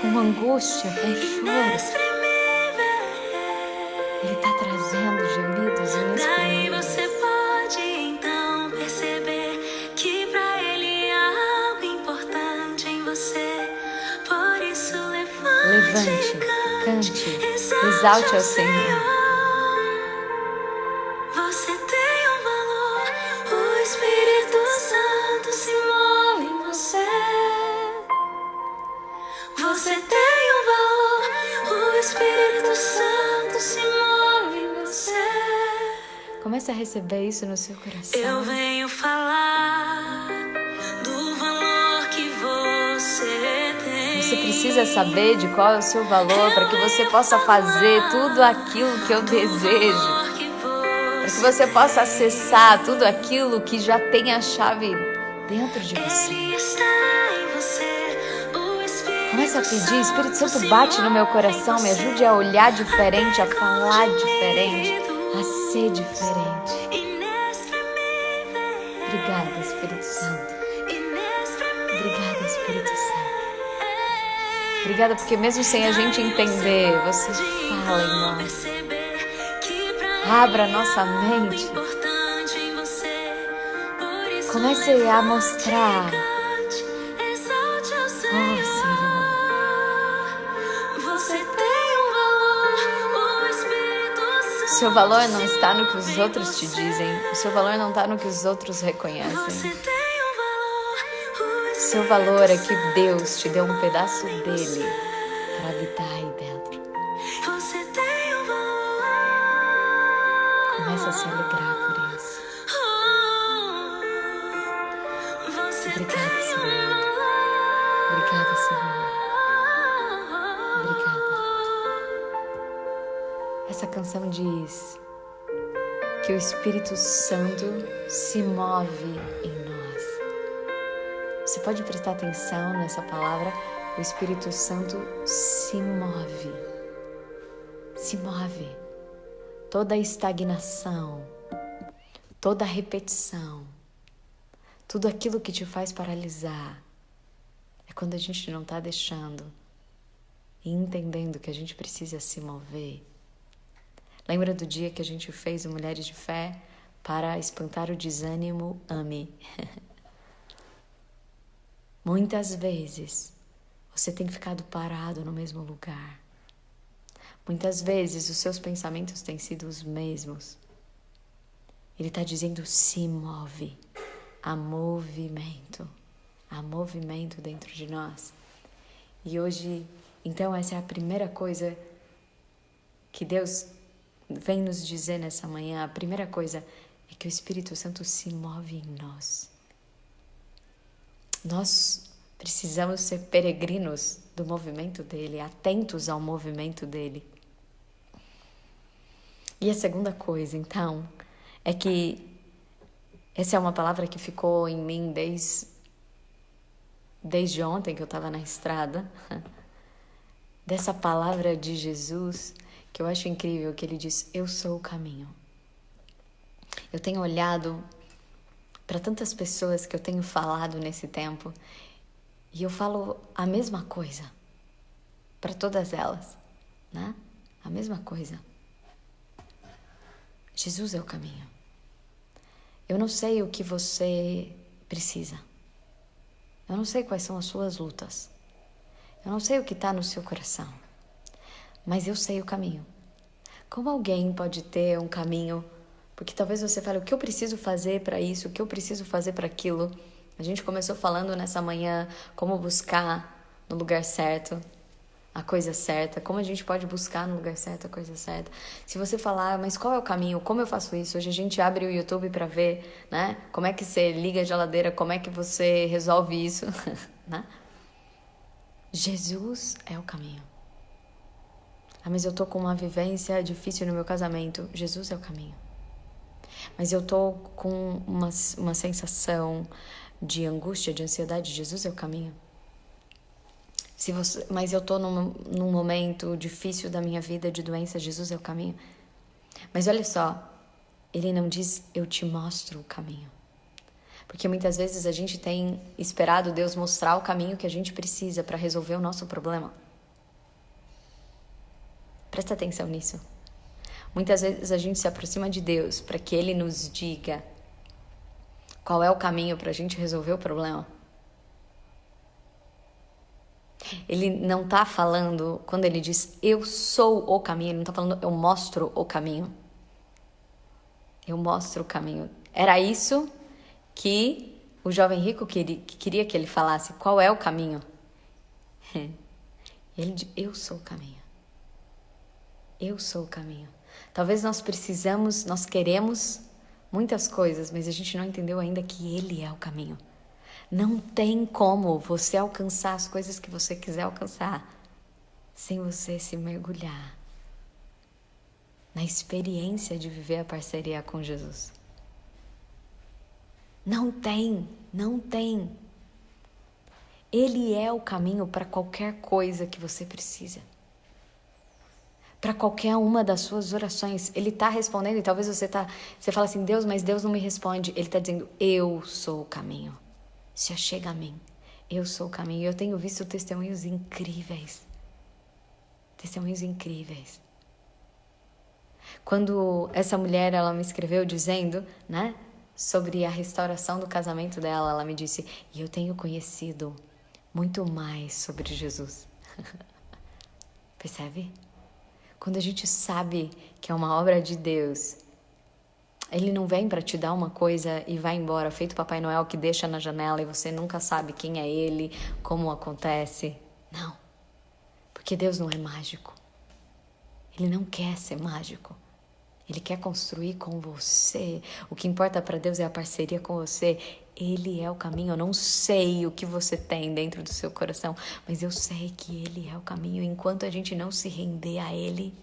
com angústia, com choro, Ele está trazendo gemidos Daí inexprimíveis. você pode então perceber que pra Ele há algo importante em você. Por isso Levante, cante, exalte ao Senhor. Você tem um valor, o Espírito Santo se move em você. Você tem um valor, o Espírito Santo se move em você. Comece a receber isso no seu coração. Eu venho falar do valor que você tem. Você precisa saber de qual é o seu valor para que você possa fazer tudo aquilo que eu desejo. Para que você possa acessar tudo aquilo que já tem a chave dentro de você. Ele está em você, o Espírito Comece a pedir, Espírito Santo, bate no meu coração, me ajude a olhar diferente, a falar diferente, a ser diferente. Obrigada, Espírito Santo. Obrigada, Espírito Santo. Obrigada porque mesmo sem a gente entender, você fala em nós. Abra nossa mente. Comece a mostrar. Oh, Senhor. Você tem um valor, o Espírito Santo. O seu valor não está no que os outros te dizem. O seu valor não está no que os outros Você reconhecem. tem um valor, o O seu valor é que Deus te deu um pedaço dele para habitar aí dentro. Você tem um valor. Comece a se alegrar por isso. Você Obrigada, tem um Senhor. valor. Obrigada, Senhor. Obrigada. Essa canção diz que o Espírito Santo se move em nós. Você pode prestar atenção nessa palavra? O Espírito Santo se move. Se move. Toda estagnação, toda repetição, tudo aquilo que te faz paralisar, é quando a gente não está deixando e entendendo que a gente precisa se mover. Lembra do dia que a gente fez o Mulheres de Fé para espantar o desânimo? Ame. Muitas vezes você tem ficado parado no mesmo lugar. Muitas vezes os seus pensamentos têm sido os mesmos. Ele está dizendo: se move. Há movimento. Há movimento dentro de nós. E hoje, então, essa é a primeira coisa que Deus vem nos dizer nessa manhã. A primeira coisa é que o Espírito Santo se move em nós. Nós Precisamos ser peregrinos do movimento dele, atentos ao movimento dele. E a segunda coisa, então, é que essa é uma palavra que ficou em mim desde ontem que eu estava na estrada. Dessa palavra de Jesus, que eu acho incrível, que ele diz, eu sou o caminho. Eu tenho olhado para tantas pessoas que eu tenho falado nesse tempo e eu falo a mesma coisa para todas elas, né? A mesma coisa. Jesus é o caminho. Eu não sei o que você precisa. Eu não sei quais são as suas lutas. Eu não sei o que está no seu coração. Mas eu sei o caminho. Como alguém pode ter um caminho? Porque talvez você fale, o que eu preciso fazer para isso? O que eu preciso fazer para aquilo? A gente começou falando nessa manhã como buscar no lugar certo a coisa certa, como a gente pode buscar no lugar certo a coisa certa. Se você falar, mas qual é o caminho? Como eu faço isso? Hoje a gente abre o YouTube para ver, né? Como é que você liga a geladeira? Como é que você resolve isso? Né? Jesus é o caminho. Ah, mas eu tô com uma vivência difícil no meu casamento. Jesus é o caminho. Mas eu tô com uma sensação de angústia, de ansiedade. Jesus é o caminho. Mas eu tô num momento difícil da minha vida de doença. Jesus é o caminho. Mas olha só, ele não diz, eu te mostro o caminho. Porque muitas vezes a gente tem esperado Deus mostrar o caminho que a gente precisa para resolver o nosso problema. Presta atenção nisso. Muitas vezes a gente se aproxima de Deus para que Ele nos diga qual é o caminho para a gente resolver o problema. Ele não está falando, quando ele diz eu sou o caminho, ele não está falando eu mostro o caminho. Eu mostro o caminho. Era isso que o jovem rico queria que ele falasse. Qual é o caminho? Ele diz, eu sou o caminho. Eu sou o caminho. Talvez nós queremos muitas coisas, mas a gente não entendeu ainda que Ele é o caminho. Não tem como você alcançar as coisas que você quiser alcançar sem você se mergulhar na experiência de viver a parceria com Jesus. Não tem. Ele é o caminho para qualquer coisa que você precisa. Para qualquer uma das suas orações. Ele está respondendo e talvez você fala assim, Deus, mas Deus não me responde. Ele está dizendo, eu sou o caminho. Se achega a mim. Eu sou o caminho. Eu tenho visto testemunhos incríveis. Quando essa mulher, ela me escreveu dizendo, né, sobre a restauração do casamento dela, ela me disse, e eu tenho conhecido muito mais sobre Jesus. Percebe? Quando a gente sabe que é uma obra de Deus, Ele não vem para te dar uma coisa e vai embora, feito Papai Noel que deixa na janela e você nunca sabe quem é Ele, como acontece. Não, porque Deus não é mágico. Ele não quer ser mágico. Ele quer construir com você. O que importa para Deus é a parceria com você. Ele é o caminho. Eu não sei o que você tem dentro do seu coração, mas eu sei que Ele é o caminho. Enquanto a gente não se render a Ele,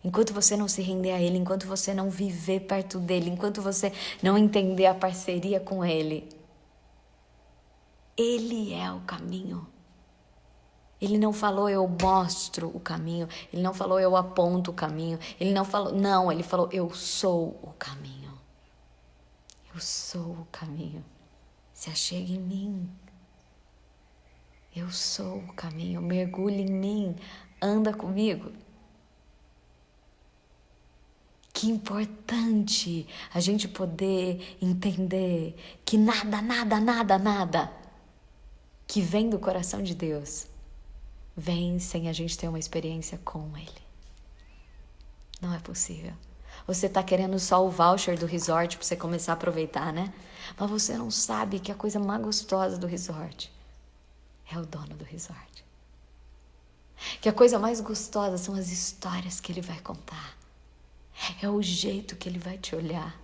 enquanto você não se render a Ele, enquanto você não viver perto dEle, enquanto você não entender a parceria com Ele, Ele é o caminho. Ele não falou, eu mostro o caminho. Ele não falou, eu aponto o caminho. Ele não falou, não, ele falou, eu sou o caminho. Eu sou o caminho. Se achegue em mim. Eu sou o caminho. Mergulhe em mim. Anda comigo. Que importante a gente poder entender que nada que vem do coração de Deus vem sem a gente ter uma experiência com Ele. Não é possível. Você está querendo só o voucher do resort para você começar a aproveitar, né? Mas você não sabe que a coisa mais gostosa do resort é o dono do resort. Que a coisa mais gostosa são as histórias que Ele vai contar. É o jeito que Ele vai te olhar.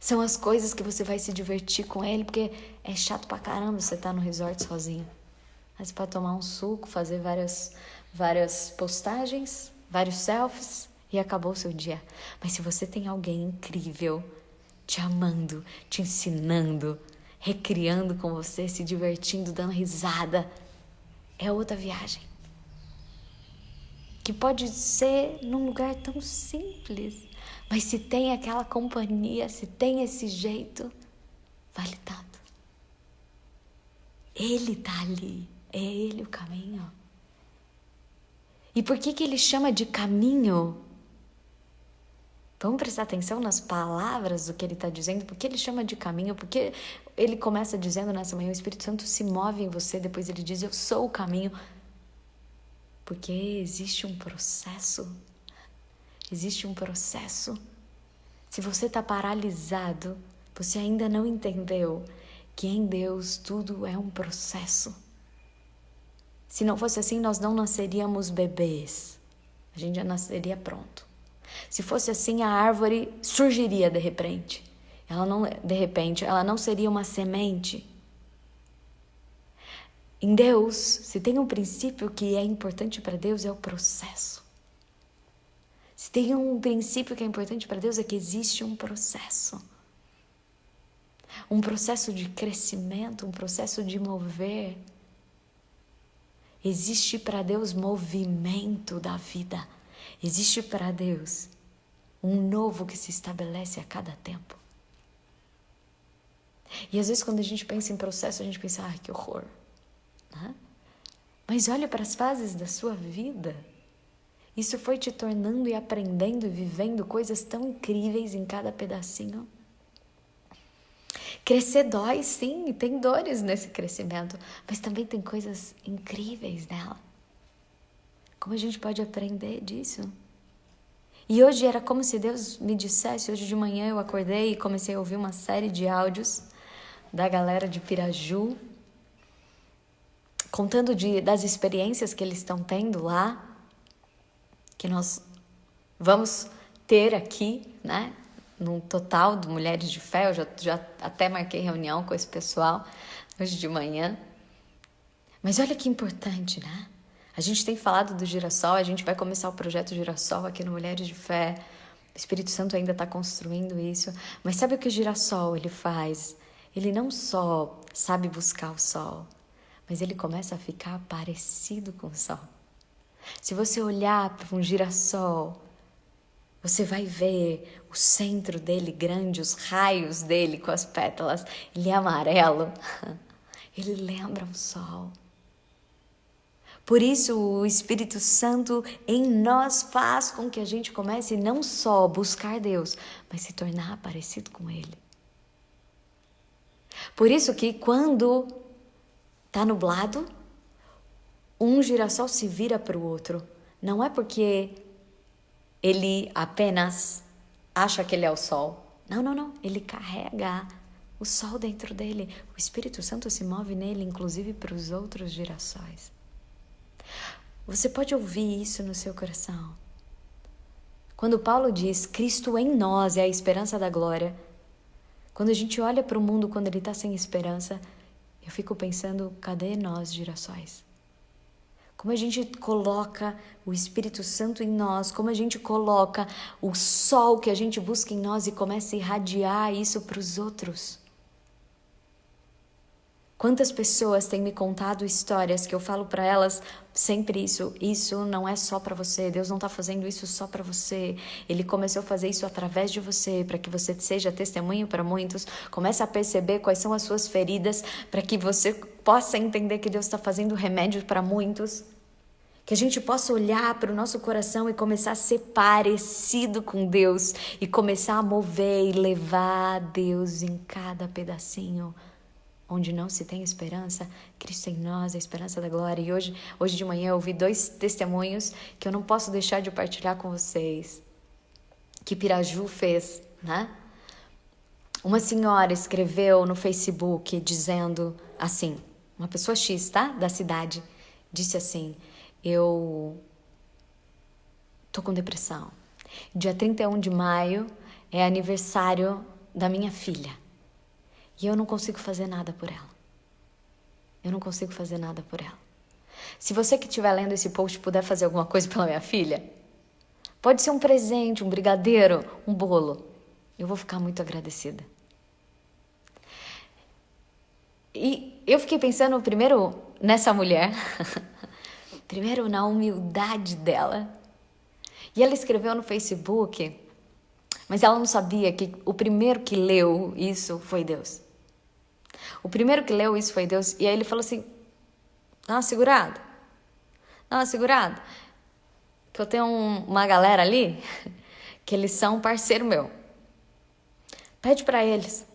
São as coisas que você vai se divertir com ele, porque é chato pra caramba você estar no resort sozinho. Aí você pode tomar um suco, fazer várias postagens, vários selfies e acabou o seu dia. Mas se você tem alguém incrível te amando, te ensinando, recriando com você, se divertindo, dando risada, é outra viagem. Que pode ser num lugar tão simples, mas se tem aquela companhia, se tem esse jeito, vale tanto. Ele tá ali, é ele o caminho. E por que ele chama de caminho? Vamos prestar atenção nas palavras do que ele está dizendo, porque ele chama de caminho, porque ele começa dizendo nessa manhã, o Espírito Santo se move em você, depois ele diz, eu sou o caminho. Porque existe um processo. Existe um processo. Se você está paralisado, você ainda não entendeu que em Deus tudo é um processo. Se não fosse assim, nós não nasceríamos bebês. A gente já nasceria pronto. Se fosse assim, a árvore surgiria de repente. Ela não seria uma semente. Em Deus, se tem um princípio que é importante para Deus, é o processo. Se tem um princípio que é importante para Deus, é que existe um processo. Um processo de crescimento, um processo de mover. Existe para Deus movimento da vida. Existe para Deus um novo que se estabelece a cada tempo. E às vezes quando a gente pensa em processo, a gente pensa, ai, que horror. Mas olha para as fases da sua vida. Isso foi te tornando e aprendendo e vivendo coisas tão incríveis em cada pedacinho. Crescer dói, sim, e tem dores nesse crescimento, mas também tem coisas incríveis nela. Como a gente pode aprender disso? E hoje era como se Deus me dissesse, hoje de manhã eu acordei e comecei a ouvir uma série de áudios da galera de Piraju, contando das experiências que eles estão tendo lá, que nós vamos ter aqui, né? Num total de Mulheres de Fé, eu já até marquei reunião com esse pessoal hoje de manhã. Mas olha que importante, né? A gente tem falado do Girassol, a gente vai começar o projeto Girassol aqui no Mulheres de Fé. O Espírito Santo ainda está construindo isso. Mas sabe o que o Girassol ele faz? Ele não só sabe buscar o sol, mas ele começa a ficar parecido com o sol. Se você olhar para um girassol, você vai ver o centro dele grande, os raios dele com as pétalas, ele é amarelo, ele lembra o sol. Por isso o Espírito Santo em nós faz com que a gente comece não só a buscar Deus, mas se tornar parecido com Ele. Por isso que quando está nublado, um girassol se vira para o outro. Não é porque ele apenas acha que ele é o sol. Não. Ele carrega o sol dentro dele. O Espírito Santo se move nele, inclusive para os outros girassóis. Você pode ouvir isso no seu coração. Quando Paulo diz, Cristo em nós é a esperança da glória. Quando a gente olha para o mundo quando ele está sem esperança, eu fico pensando, cadê nós, girassóis? Como a gente coloca o Espírito Santo em nós, como a gente coloca o sol que a gente busca em nós e começa a irradiar isso para os outros. Quantas pessoas têm me contado histórias que eu falo para elas sempre isso não é só para você, Deus não está fazendo isso só para você, Ele começou a fazer isso através de você, para que você seja testemunho para muitos, comece a perceber quais são as suas feridas, para que você possa entender que Deus está fazendo remédio para muitos, que a gente possa olhar para o nosso coração e começar a ser parecido com Deus, e começar a mover e levar Deus em cada pedacinho. Onde não se tem esperança, Cristo em nós, a esperança da glória. E hoje de manhã eu ouvi 2 testemunhos que eu não posso deixar de partilhar com vocês, que Piraju fez, né? Uma senhora escreveu no Facebook dizendo assim, uma pessoa X, tá? Da cidade, disse assim, eu tô com depressão. Dia 31 de maio é aniversário da minha filha. E eu não consigo fazer nada por ela. Eu não consigo fazer nada por ela. Se você que estiver lendo esse post puder fazer alguma coisa pela minha filha, pode ser um presente, um brigadeiro, um bolo. Eu vou ficar muito agradecida. E eu fiquei pensando primeiro nessa mulher, primeiro na humildade dela. E ela escreveu no Facebook, mas ela não sabia que o primeiro que leu isso foi Deus. O primeiro que leu isso foi Deus. E aí ele falou assim, dá uma segurada. Que eu tenho uma galera ali, que eles são parceiro meu. Pede pra eles.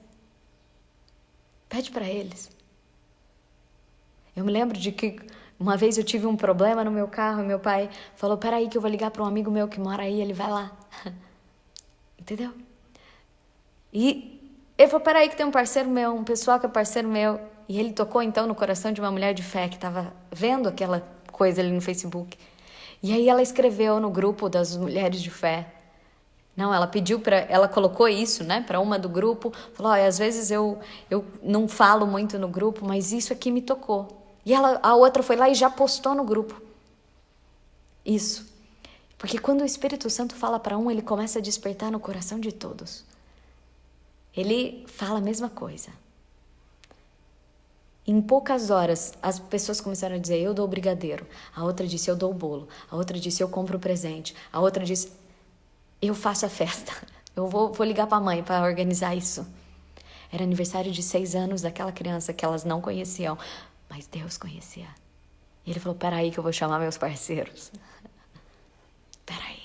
Eu me lembro de que uma vez eu tive um problema no meu carro e meu pai falou, peraí que eu vou ligar para um amigo meu que mora aí, ele vai lá. Entendeu? E ele falou, peraí que tem um parceiro meu, um pessoal que é parceiro meu. E ele tocou então no coração de uma mulher de fé que estava vendo aquela coisa ali no Facebook. E aí ela escreveu no grupo das mulheres de fé. Não, ela pediu ela colocou isso, né, para uma do grupo. Falou, olha, às vezes eu não falo muito no grupo, mas isso aqui me tocou. E a outra foi lá e já postou no grupo. Isso. Porque quando o Espírito Santo fala para um, ele começa a despertar no coração de todos. Ele fala a mesma coisa. Em poucas horas, as pessoas começaram a dizer, eu dou o brigadeiro. A outra disse, eu dou o bolo. A outra disse, eu compro o presente. A outra disse, eu faço a festa. Eu vou ligar para a mãe para organizar isso. Era aniversário de 6 anos daquela criança que elas não conheciam. Mas Deus conhecia. E ele falou, peraí que eu vou chamar meus parceiros. Peraí.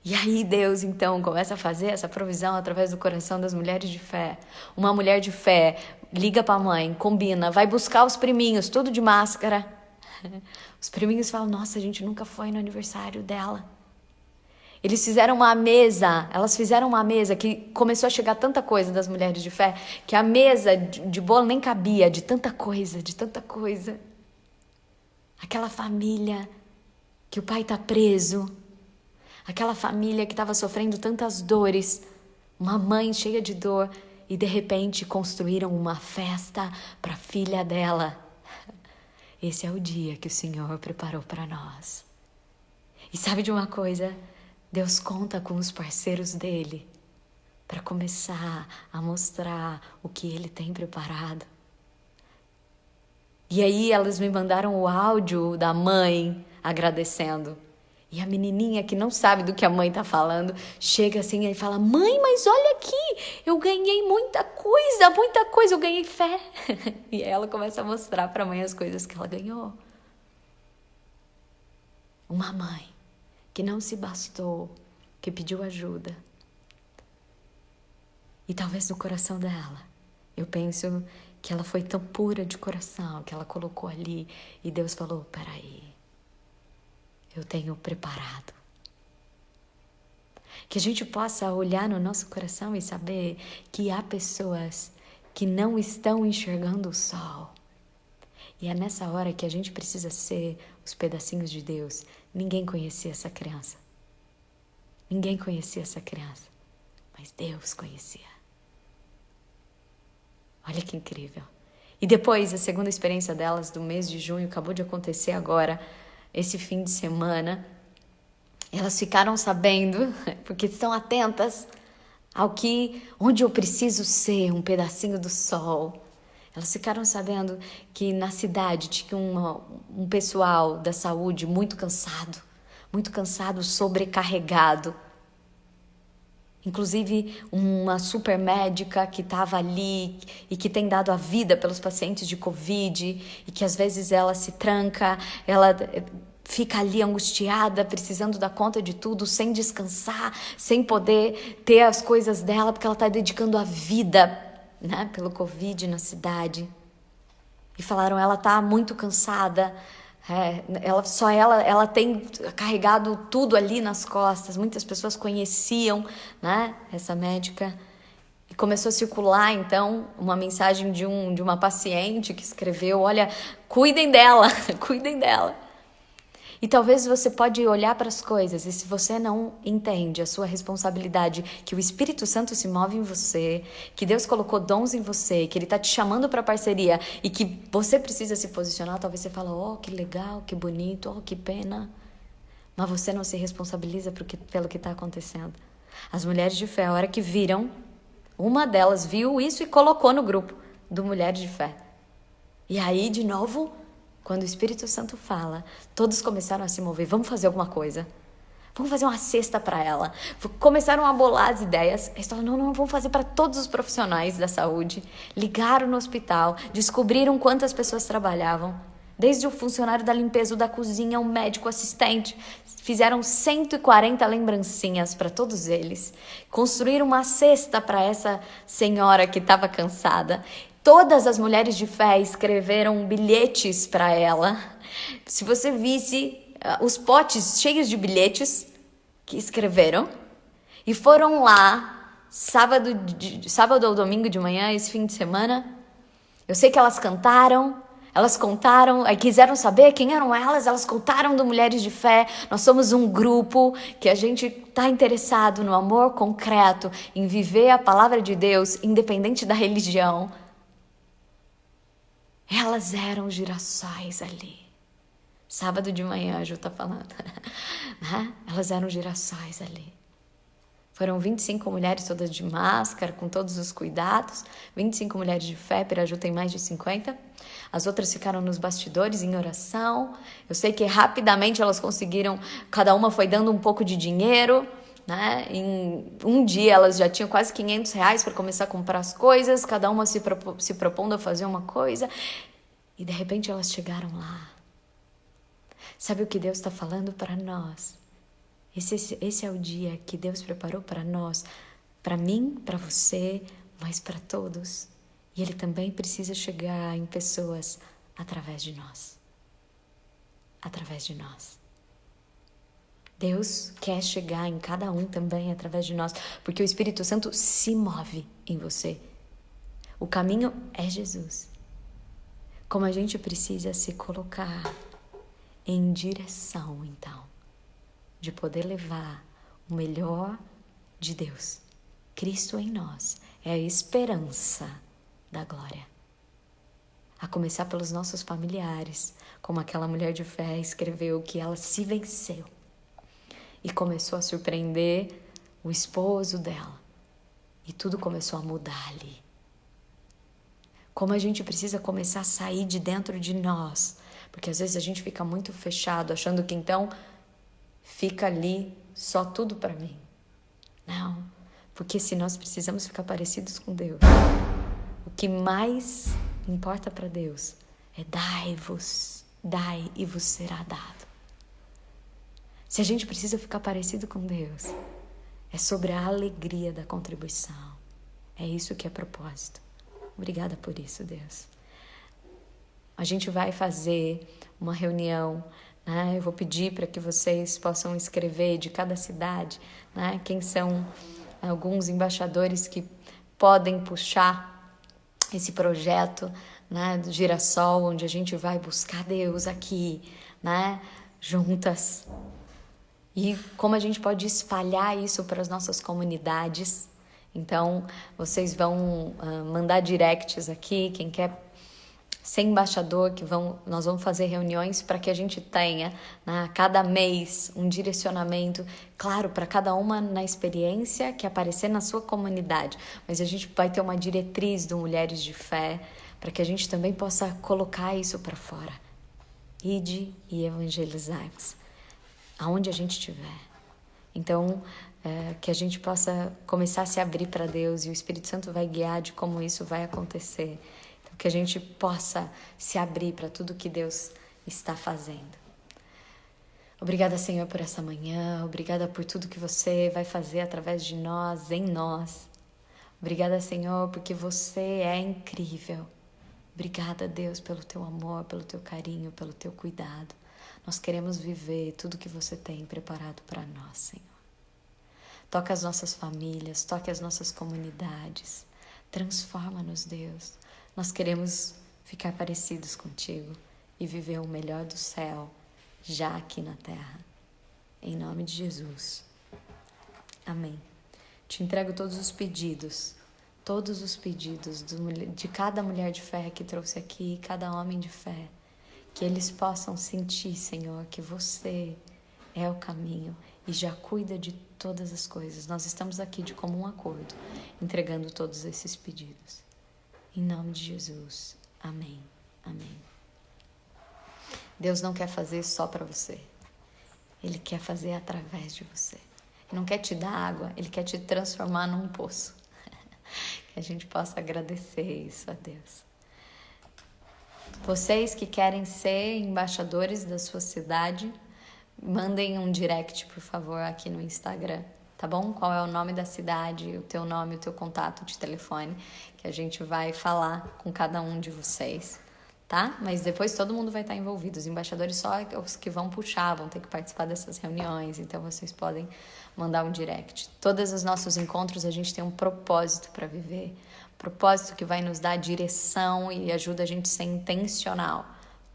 E aí Deus, então, começa a fazer essa provisão através do coração das mulheres de fé. Uma mulher de fé liga pra mãe, combina, vai buscar os priminhos, tudo de máscara. Os priminhos falam, nossa, a gente nunca foi no aniversário dela. Eles fizeram uma mesa, elas fizeram uma mesa que começou a chegar tanta coisa das mulheres de fé, que a mesa de bolo nem cabia, de tanta coisa. Aquela família que o pai está preso, aquela família que estava sofrendo tantas dores, uma mãe cheia de dor, e de repente construíram uma festa para a filha dela. Esse é o dia que o Senhor preparou para nós. E sabe de uma coisa? Deus conta com os parceiros dele para começar a mostrar o que ele tem preparado. E aí elas me mandaram o áudio da mãe agradecendo. E a menininha que não sabe do que a mãe está falando, chega assim e fala, mãe, mas olha aqui, eu ganhei muita coisa, eu ganhei fé. E aí ela começa a mostrar para a mãe as coisas que ela ganhou. Uma mãe que não se bastou, que pediu ajuda. E talvez no coração dela, eu penso que ela foi tão pura de coração, que ela colocou ali, e Deus falou, peraí, eu tenho preparado. Que a gente possa olhar no nosso coração e saber que há pessoas que não estão enxergando o sol. E é nessa hora que a gente precisa ser os pedacinhos de Deus. Ninguém conhecia essa criança. Mas Deus conhecia. Olha que incrível. E depois, a segunda experiência delas do mês de junho, acabou de acontecer agora, esse fim de semana. Elas ficaram sabendo, porque estão atentas onde eu preciso ser, um pedacinho do sol. Elas ficaram sabendo que na cidade tinha um pessoal da saúde muito cansado, sobrecarregado. Inclusive uma super médica que estava ali e que tem dado a vida pelos pacientes de Covid e que às vezes ela se tranca, ela fica ali angustiada, precisando dar conta de tudo, sem descansar, sem poder ter as coisas dela, porque ela está dedicando a vida, né, pelo Covid na cidade. E falaram, ela está muito cansada, ela tem carregado tudo ali nas costas. Muitas pessoas conheciam, né, essa médica. E começou a circular, então, uma mensagem de uma paciente que escreveu, olha, cuidem dela, cuidem dela. E talvez você pode olhar para as coisas e se você não entende a sua responsabilidade, que o Espírito Santo se move em você, que Deus colocou dons em você, que Ele está te chamando para parceria e que você precisa se posicionar, talvez você fale, oh, que legal, que bonito, oh, que pena. Mas você não se responsabiliza pelo que está acontecendo. As mulheres de fé, a hora que viram, uma delas viu isso e colocou no grupo do Mulheres de Fé. E aí, de novo, quando o Espírito Santo fala, todos começaram a se mover. Vamos fazer alguma coisa. Vamos fazer uma cesta para ela. Começaram a bolar as ideias. Eles falaram, não, vamos fazer para todos os profissionais da saúde. Ligaram no hospital, descobriram quantas pessoas trabalhavam. Desde o funcionário da limpeza, o da cozinha, o médico, o assistente. Fizeram 140 lembrancinhas para todos eles. Construíram uma cesta para essa senhora que estava cansada. Todas as mulheres de fé escreveram bilhetes para ela. Se você visse os potes cheios de bilhetes que escreveram. E foram lá, sábado ou domingo de manhã, esse fim de semana. Eu sei que elas cantaram. Elas contaram, aí quiseram saber quem eram elas contaram do Mulheres de Fé. Nós somos um grupo que a gente está interessado no amor concreto, em viver a palavra de Deus, independente da religião. Elas eram girassóis ali. Sábado de manhã, a Ju está falando. Elas eram girassóis ali. Foram 25 mulheres todas de máscara, com todos os cuidados. 25 mulheres de fé, Piraju tem mais de 50. As outras ficaram nos bastidores em oração. Eu sei que rapidamente elas conseguiram, cada uma foi dando um pouco de dinheiro, né? Em um dia elas já tinham quase R$500 para começar a comprar as coisas, cada uma se propondo a fazer uma coisa. E de repente elas chegaram lá. Sabe o que Deus está falando para nós? Esse é o dia que Deus preparou para nós, para mim, para você, mas para todos. E Ele também precisa chegar em pessoas através de nós. Através de nós. Deus quer chegar em cada um também através de nós, porque o Espírito Santo se move em você. O caminho é Jesus. Como a gente precisa se colocar em direção, então, de poder levar o melhor de Deus. Cristo em nós é a esperança da glória. A começar pelos nossos familiares, como aquela mulher de fé escreveu que ela se venceu e começou a surpreender o esposo dela. E tudo começou a mudar ali. Como a gente precisa começar a sair de dentro de nós, porque às vezes a gente fica muito fechado, achando que então fica ali só tudo para mim. Não, porque se nós precisamos ficar parecidos com Deus, o que mais importa para Deus é dai e vos será dado. Se a gente precisa ficar parecido com Deus, é sobre a alegria da contribuição. É isso que é propósito. Obrigada por isso, Deus. A gente vai fazer uma reunião, né? Eu vou pedir para que vocês possam escrever de cada cidade, né? Quem são alguns embaixadores que podem puxar esse projeto, né, do Girassol, onde a gente vai buscar Deus aqui, né, juntas. E como a gente pode espalhar isso para as nossas comunidades. Então, vocês vão mandar directs aqui, quem quer ser embaixador, nós vamos fazer reuniões para que a gente tenha, né, a cada mês um direcionamento, claro, para cada uma na experiência que aparecer na sua comunidade, mas a gente vai ter uma diretriz do Mulheres de Fé, para que a gente também possa colocar isso para fora. Ide e evangelizai-vos, aonde a gente estiver. Então, que a gente possa começar a se abrir para Deus e o Espírito Santo vai guiar de como isso vai acontecer. Então, que a gente possa se abrir para tudo que Deus está fazendo. Obrigada, Senhor, por essa manhã. Obrigada por tudo que você vai fazer através de nós, em nós. Obrigada, Senhor, porque você é incrível. Obrigada, Deus, pelo teu amor, pelo teu carinho, pelo teu cuidado. Nós queremos viver tudo que você tem preparado para nós, Senhor. Toca as nossas famílias, toque as nossas comunidades. Transforma-nos, Deus. Nós queremos ficar parecidos contigo e viver o melhor do céu já aqui na terra. Em nome de Jesus. Amém. Te entrego todos os pedidos de cada mulher de fé que trouxe aqui, cada homem de fé, que eles possam sentir, Senhor, que você é o caminho e já cuida de todas as coisas. Nós estamos aqui de comum acordo, entregando todos esses pedidos. Em nome de Jesus. Amém. Amém. Deus não quer fazer só para você. Ele quer fazer através de você. Ele não quer te dar água, Ele quer te transformar num poço. Que a gente possa agradecer isso a Deus. Vocês que querem ser embaixadores da sua cidade, mandem um direct, por favor, aqui no Instagram, tá bom? Qual é o nome da cidade, o teu nome, o teu contato de telefone, que a gente vai falar com cada um de vocês, tá? Mas depois todo mundo vai estar envolvido. Os embaixadores só os que vão puxar, vão ter que participar dessas reuniões, então vocês podem mandar um direct. Todos os nossos encontros a gente tem um propósito para viver, propósito que vai nos dar direção e ajuda a gente a ser intencional,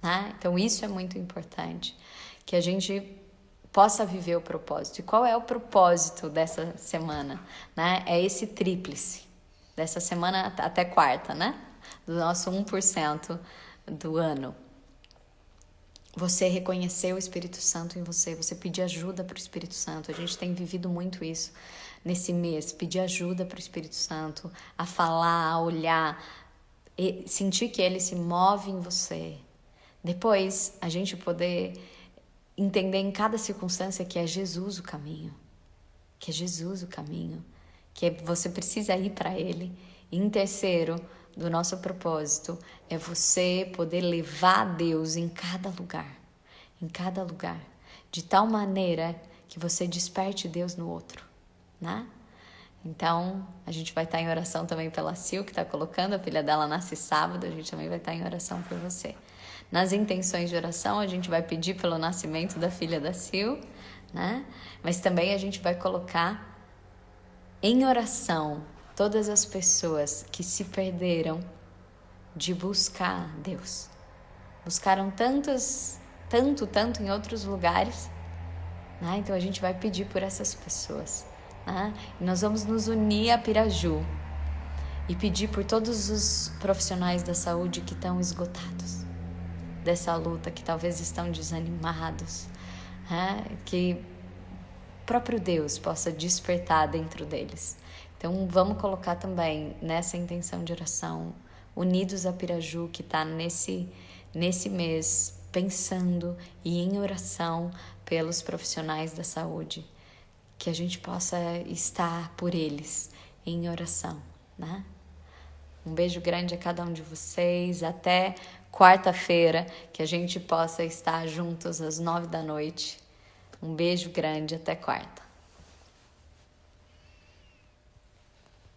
né? Então isso é muito importante, que a gente possa viver o propósito. E qual é o propósito dessa semana, né? É esse tríplice, dessa semana até quarta, né? Do nosso 1% do ano. Você reconhecer o Espírito Santo em você, você pedir ajuda para o Espírito Santo. A gente tem vivido muito isso nesse mês, pedir ajuda para o Espírito Santo, a falar, a olhar, e sentir que ele se move em você. Depois, a gente poder entender em cada circunstância que é Jesus o caminho, que é Jesus o caminho, que você precisa ir para ele. E em terceiro, do nosso propósito, é você poder levar Deus em cada lugar, de tal maneira que você desperte Deus no outro, né? Então, a gente vai estar em oração também pela Sil, que está colocando, a filha dela nasce sábado, a gente também vai estar em oração por você. Nas intenções de oração, a gente vai pedir pelo nascimento da filha da Sil, né? Mas também a gente vai colocar em oração todas as pessoas que se perderam de buscar Deus. Buscaram tanto em outros lugares, né? Então a gente vai pedir por essas pessoas, né? E nós vamos nos unir a Piraju e pedir por todos os profissionais da saúde que estão esgotados dessa luta, que talvez estão desanimados, né? Que o próprio Deus possa despertar dentro deles. Então vamos colocar também nessa intenção de oração, unidos a Piraju, que está nesse mês pensando e em oração pelos profissionais da saúde, que a gente possa estar por eles em oração, né? Um beijo grande a cada um de vocês, até quarta-feira, que a gente possa estar juntos às 9 da noite. Um beijo grande, até quarta.